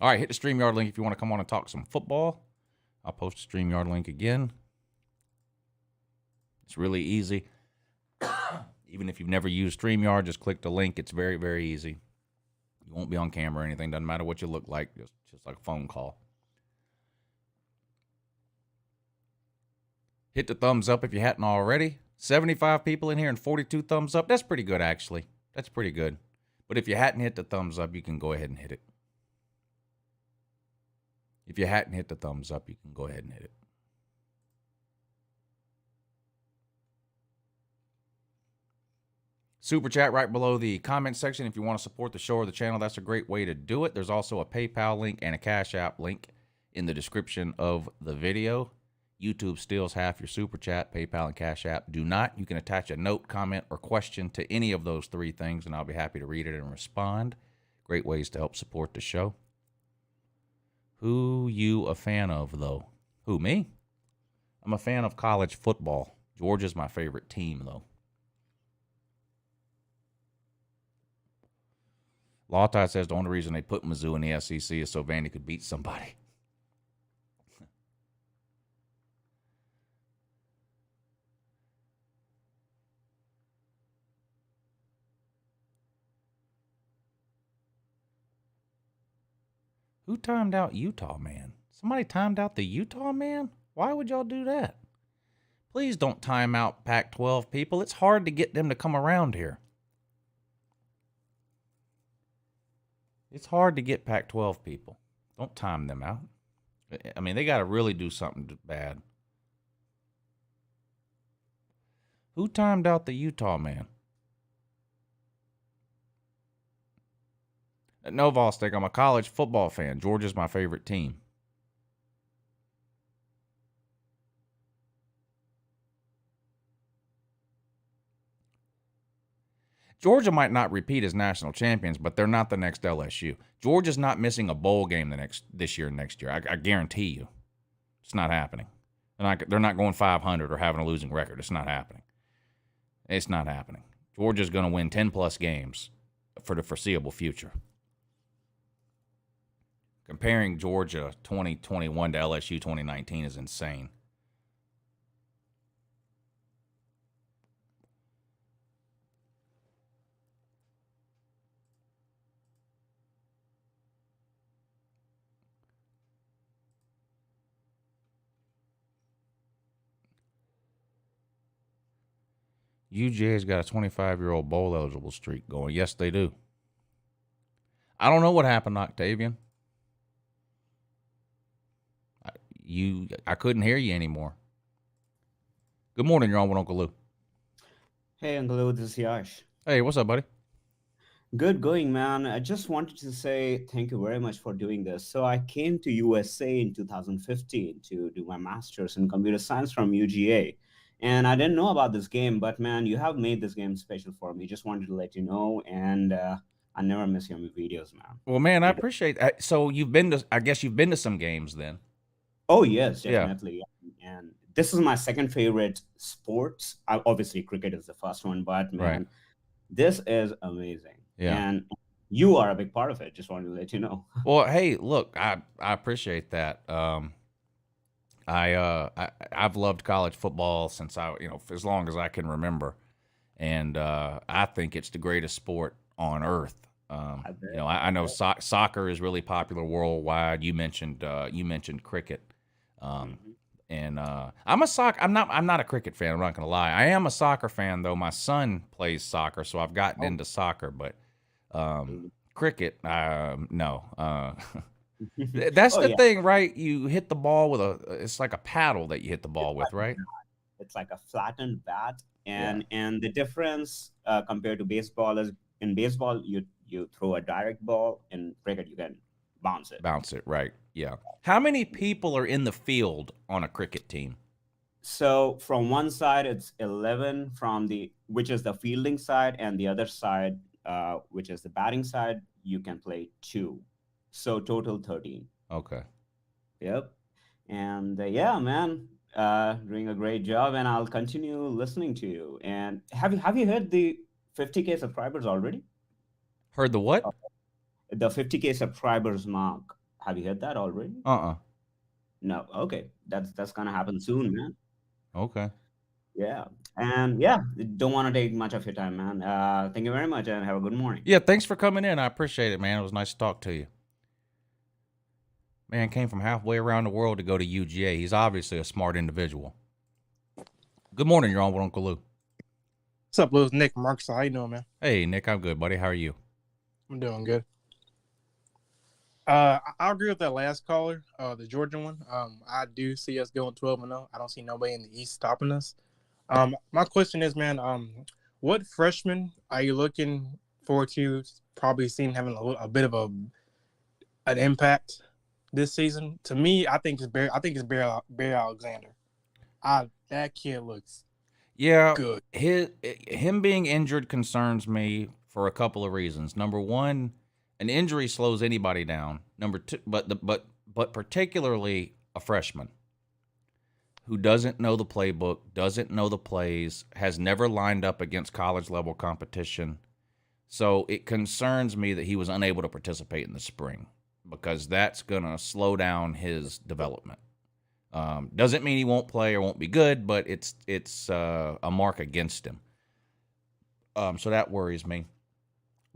All right, hit the StreamYard link if you want to come on and talk some football. I'll post the StreamYard link again. It's really easy. Even if you've never used StreamYard, just click the link. It's very, very easy. You won't be on camera or anything. Doesn't matter what you look like. Just like a phone call. Hit the thumbs up if you hadn't already. 75 people in here and 42 thumbs up. That's pretty good, actually. That's pretty good. But if you hadn't hit the thumbs up, you can go ahead and hit it. If you hadn't hit the thumbs up, you can go ahead and hit it. Super chat right below the comment section. If you want to support the show or the channel, that's a great way to do it. There's also a PayPal link and a Cash App link in the description of the video. YouTube steals half your super chat. PayPal and Cash App do not. You can attach a note, comment, or question to any of those 3 things, and I'll be happy to read it and respond. Great ways to help support the show. Who you a fan of, though? Who, me? I'm a fan of college football. Georgia's my favorite team, though. Lawtie says the only reason they put Mizzou in the SEC is so Vandy could beat somebody. Who timed out Utah Man? Somebody timed out the Utah Man? Why would y'all do that? Please don't time out Pac-12 people. It's hard to get them to come around here. It's hard to get Pac-12 people. Don't time them out. I mean, they got to really do something bad. Who timed out the Utah man? At Novostick, I'm a college football fan. Georgia's my favorite team. Georgia might not repeat as national champions, but they're not the next LSU. Georgia's not missing a bowl game this year and next year. I guarantee you. It's not happening. They're not going 500 or having a losing record. It's not happening. It's not happening. Georgia's going to win 10-plus games for the foreseeable future. Comparing Georgia 2021 to LSU 2019 is insane. UGA's got a 25-year-old bowl-eligible streak going. Yes, they do. I don't know what happened, Octavian. I couldn't hear you anymore. Good morning, you're on with Uncle Lou. Hey, Uncle Lou, this is Yash. Hey, what's up, buddy? Good going, man. I just wanted to say thank you very much for doing this. So I came to USA in 2015 to do my master's in computer science from UGA. And I didn't know about this game, but man, you have made this game special for me. Just wanted to let you know, and I never miss your videos, man. Well, man, I appreciate that. So I guess you've been to some games then. Oh, yes, definitely. Yeah. And this is my second favorite sport. Obviously, cricket is the first one, but man, this is amazing. Yeah. And you are a big part of it. Just wanted to let you know. Well, hey, look, I appreciate that. I've loved college football since as long as I can remember, and I think it's the greatest sport on earth. I know soccer is really popular worldwide. You mentioned cricket, and I'm not a cricket fan. I'm not gonna lie. I am a soccer fan though. My son plays soccer, so I've gotten into soccer, but cricket, no. That's the thing, right? You hit the ball with it's like a paddle that you hit the ball with, right? It's like a flattened bat, and the difference compared to baseball is in baseball you throw a direct ball. In cricket you can bounce it, right? Yeah. How many people are in the field on a cricket team? So from one side it's 11 which is the fielding side, and the other side which is the batting side, you can play 2. So total 13. Okay. Yep. And man, doing a great job, and I'll continue listening to you. And have you heard the 50K subscribers already? Heard the what? The 50K subscribers mark. Have you heard that already? No. Okay. That's gonna happen soon, man. Okay. Yeah. And don't want to take much of your time, man. Thank you very much, and have a good morning. Yeah, thanks for coming in. I appreciate it, man. It was nice to talk to you. Man came from halfway around the world to go to UGA. He's obviously a smart individual. Good morning, you're on with Uncle Lou. What's up, Lou? It's Nick from Arkansas. How you doing, man? Hey, Nick, I'm good, buddy. How are you? I'm doing good. I agree with that last caller, the Georgia one. I do see us going 12-0. I don't see nobody in the East stopping us. My question is, man, what freshman are you looking forward to probably seeing having a bit of an impact this season? To me, I think it's Barry Alexander. That kid looks good. Him being injured concerns me for a couple of reasons. Number one, an injury slows anybody down. Number two, but particularly a freshman who doesn't know the playbook, doesn't know the plays, has never lined up against college level competition. So it concerns me that he was unable to participate in the spring, because that's going to slow down his development. Doesn't mean he won't play or won't be good, but it's a mark against him. So that worries me.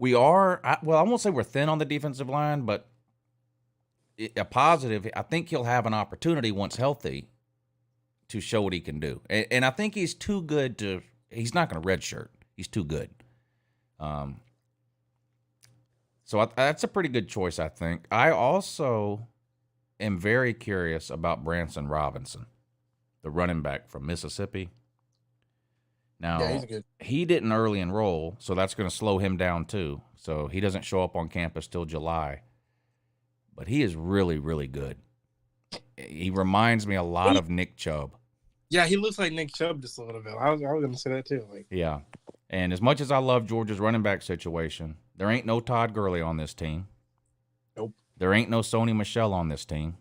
I won't say we're thin on the defensive line, but a positive, I think he'll have an opportunity once healthy to show what he can do. And I think he's too good to – he's not going to redshirt. He's too good. So that's a pretty good choice, I think. I also am very curious about Branson Robinson, the running back from Mississippi. Now, Yeah, he's good. he didn't early enroll, so that's going to slow him down too. So he doesn't show up on campus till July. But he is really, really good. He reminds me a lot of Nick Chubb. Yeah, he looks like Nick Chubb just a little bit. I was going to say that too. Like, Yeah. And as much as I love Georgia's running back situation, there ain't no Todd Gurley on this team. Nope. There ain't no Sony Michel on this team.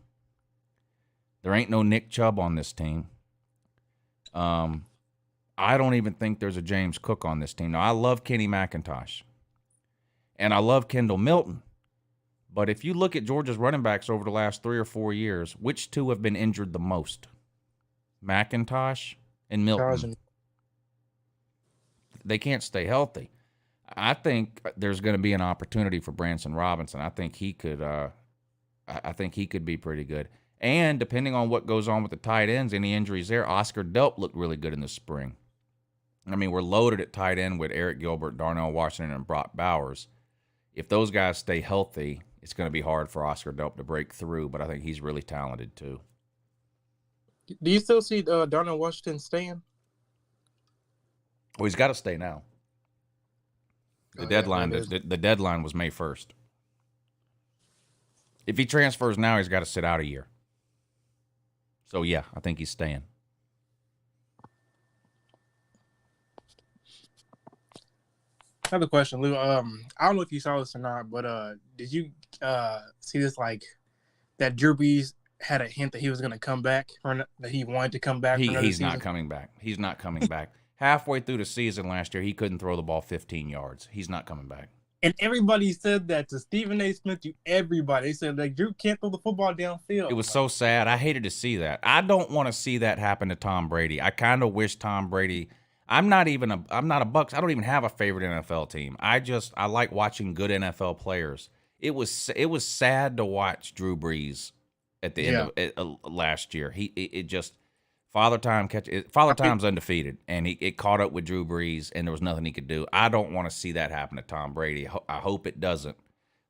There ain't no Nick Chubb on this team. I don't even think there's a James Cook on this team. Now, I love Kenny McIntosh. And I love Kendall Milton. But if you look at Georgia's running backs over the last 3 or 4 years, which two have been injured the most? McIntosh and Milton. They can't stay healthy. I think there's going to be an opportunity for Branson Robinson. I think he could. I think he could be pretty good. And depending on what goes on with the tight ends, any injuries there, Oscar Delp looked really good in the spring. I mean, we're loaded at tight end with Eric Gilbert, Darnell Washington, and Brock Bowers. If those guys stay healthy, it's going to be hard for Oscar Delp to break through. But I think he's really talented too. do you still see Darnell Washington staying? Well, he's got to stay now. The deadline, the deadline was May 1st. If he transfers now, he's got to sit out a year. So yeah, I think he's staying. Another question, Lou. I don't know if you saw this or not, but did you see this? Like that Drew Brees had a hint that he was going to come back, or that he wanted to come back. He's not coming back. He's not coming back. Halfway through the season last year, he couldn't throw the ball 15 yards. He's not coming back. And everybody said that to Stephen A. Smith, to everybody. They said, like, Drew can't throw the football downfield. It was so sad. I hated to see that. I don't want to see that happen to Tom Brady. I kind of wish Tom Brady. I'm not a Bucks. I don't even have a favorite NFL team. I like watching good NFL players. It was sad to watch Drew Brees at the end of it, last year. It just Father Time's undefeated, and it caught up with Drew Brees, and there was nothing he could do. I don't want to see that happen to Tom Brady. I hope it doesn't.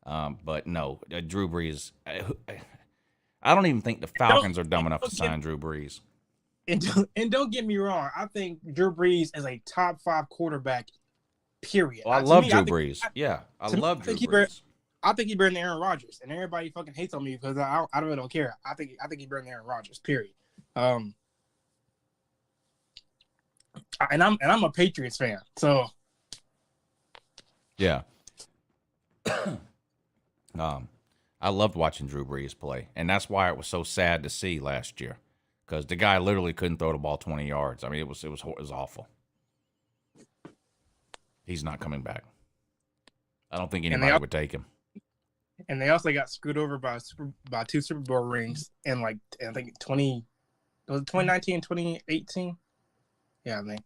But no, Drew Brees. I don't even think the Falcons are dumb enough to sign Drew Brees. And don't get me wrong. I think Drew Brees is a top 5 quarterback. Period. Well, I love Drew Brees. I love Drew Brees. I think he's better than Aaron Rodgers, and everybody fucking hates on me because I really don't care. I think he's better than Aaron Rodgers. Period. And I'm a Patriots fan, so yeah. I loved watching Drew Brees play, and that's why it was so sad to see last year, because the guy literally couldn't throw the ball 20 yards. I mean, it was awful. He's not coming back. I don't think anybody would take him. And they also got screwed over by 2 Super Bowl rings in I think 2019, 2018. Yeah, I think.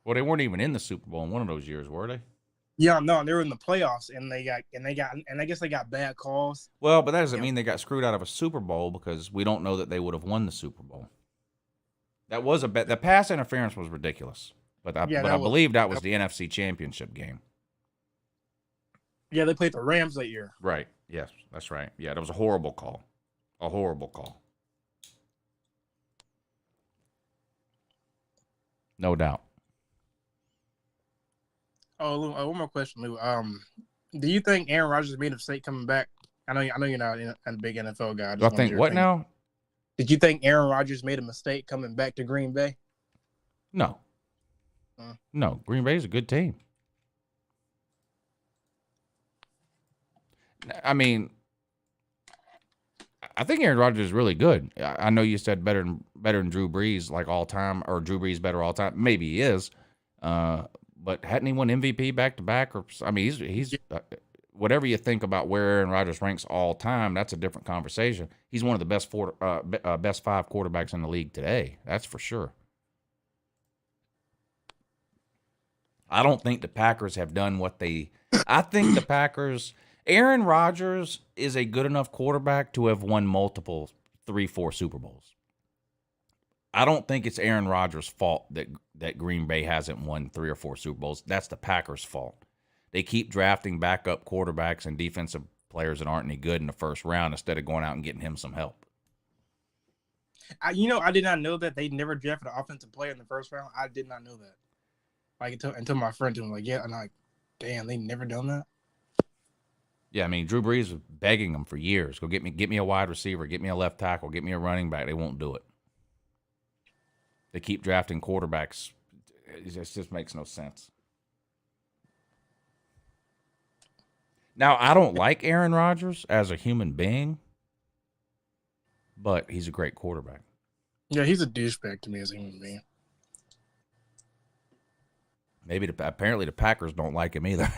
Well, they weren't even in the Super Bowl in one of those years, were they? Yeah, no, they were in the playoffs, and I guess they got bad calls. Well, but that doesn't mean they got screwed out of a Super Bowl, because we don't know that they would have won the Super Bowl. That was the pass interference was ridiculous, but I believe that was the NFC Championship game. Yeah, they played the Rams that year. Right. Yes, that's right. Yeah, that was a horrible call. A horrible call. No doubt. Oh, Lou, one more question, Lou. Do you think Aaron Rodgers made a mistake coming back? I know you're not a big NFL guy. I think what now? Did you think Aaron Rodgers made a mistake coming back to Green Bay? No. No, Green Bay is a good team. I mean, I think Aaron Rodgers is really good. I know you said better than Drew Brees, like all time, or Drew Brees better all time. Maybe he is, but hadn't he won MVP back to back? Or I mean, he's whatever you think about where Aaron Rodgers ranks all time, that's a different conversation. He's one of the best 5 quarterbacks in the league today. That's for sure. I don't think the Packers have done what they. I think the Packers. Aaron Rodgers is a good enough quarterback to have won multiple 3-4 Super Bowls. I don't think it's Aaron Rodgers' fault that Green Bay hasn't won 3 or 4 Super Bowls. That's the Packers' fault. They keep drafting backup quarterbacks and defensive players that aren't any good in the first round instead of going out and getting him some help. I did not know that they never drafted an offensive player in the first round. I did not know that. Like until my friend told me, like, yeah, and I'm like, damn, they never done that. Yeah, I mean, Drew Brees was begging them for years. Go get me a wide receiver, get me a left tackle, get me a running back. They won't do it. They keep drafting quarterbacks. It just makes no sense. Now, I don't like Aaron Rodgers as a human being, but he's a great quarterback. Yeah, he's a douchebag to me as a human being. Maybe apparently the Packers don't like him either.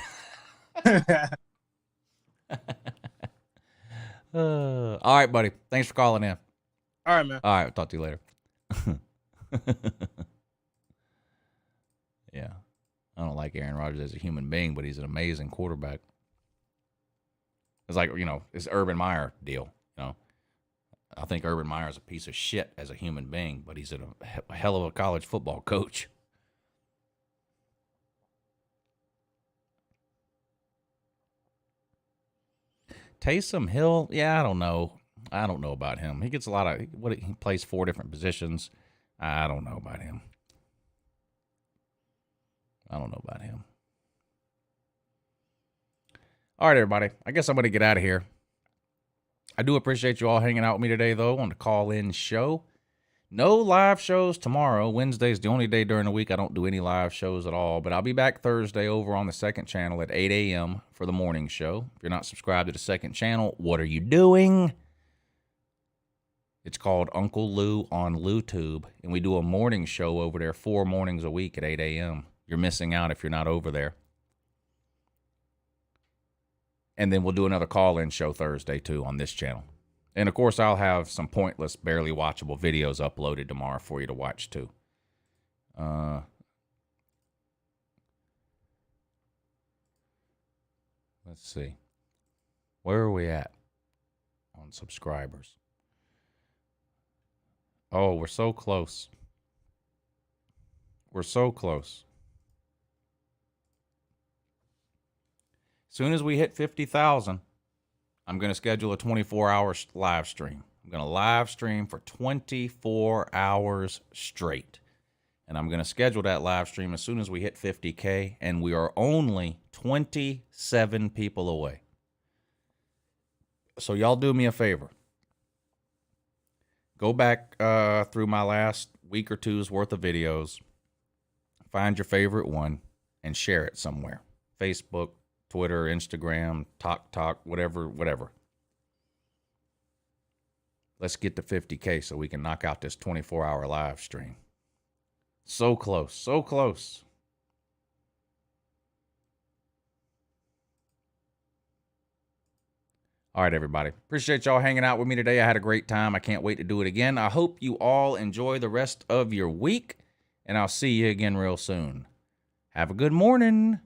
All right, buddy. Thanks for calling in. All right, man. All right, I'll talk to you later. Yeah. I don't like Aaron Rodgers as a human being, but he's an amazing quarterback. It's like, it's Urban Meyer deal. I think Urban Meyer is a piece of shit as a human being, but he's a hell of a college football coach. Taysom Hill, yeah, I don't know. I don't know about him. He gets a lot of he plays 4 different positions. I don't know about him. All right, everybody. I guess I'm going to get out of here. I do appreciate you all hanging out with me today, though, on the call-in show. No live shows tomorrow. Wednesday's the only day during the week I don't do any live shows at all. But I'll be back Thursday over on the second channel at 8 a.m. for the morning show. If you're not subscribed to the second channel, what are you doing? It's called Uncle Lou on LouTube, and we do a morning show over there 4 mornings a week at 8 a.m. You're missing out if you're not over there. And then we'll do another call-in show Thursday, too, on this channel. And, of course, I'll have some pointless, barely watchable videos uploaded tomorrow for you to watch, too. Let's see. Where are we at on subscribers? Oh, we're so close. We're so close. As soon as we hit 50,000, I'm going to schedule a 24-hour live stream. I'm going to live stream for 24 hours straight. And I'm going to schedule that live stream as soon as we hit 50K, and we are only 27 people away. So y'all do me a favor. Go back through my last week or two's worth of videos, find your favorite one, and share it somewhere. Facebook, Twitter, Instagram, Talk, whatever. Let's get to 50K so we can knock out this 24-hour live stream. So close, so close. All right, everybody. Appreciate y'all hanging out with me today. I had a great time. I can't wait to do it again. I hope you all enjoy the rest of your week, and I'll see you again real soon. Have a good morning.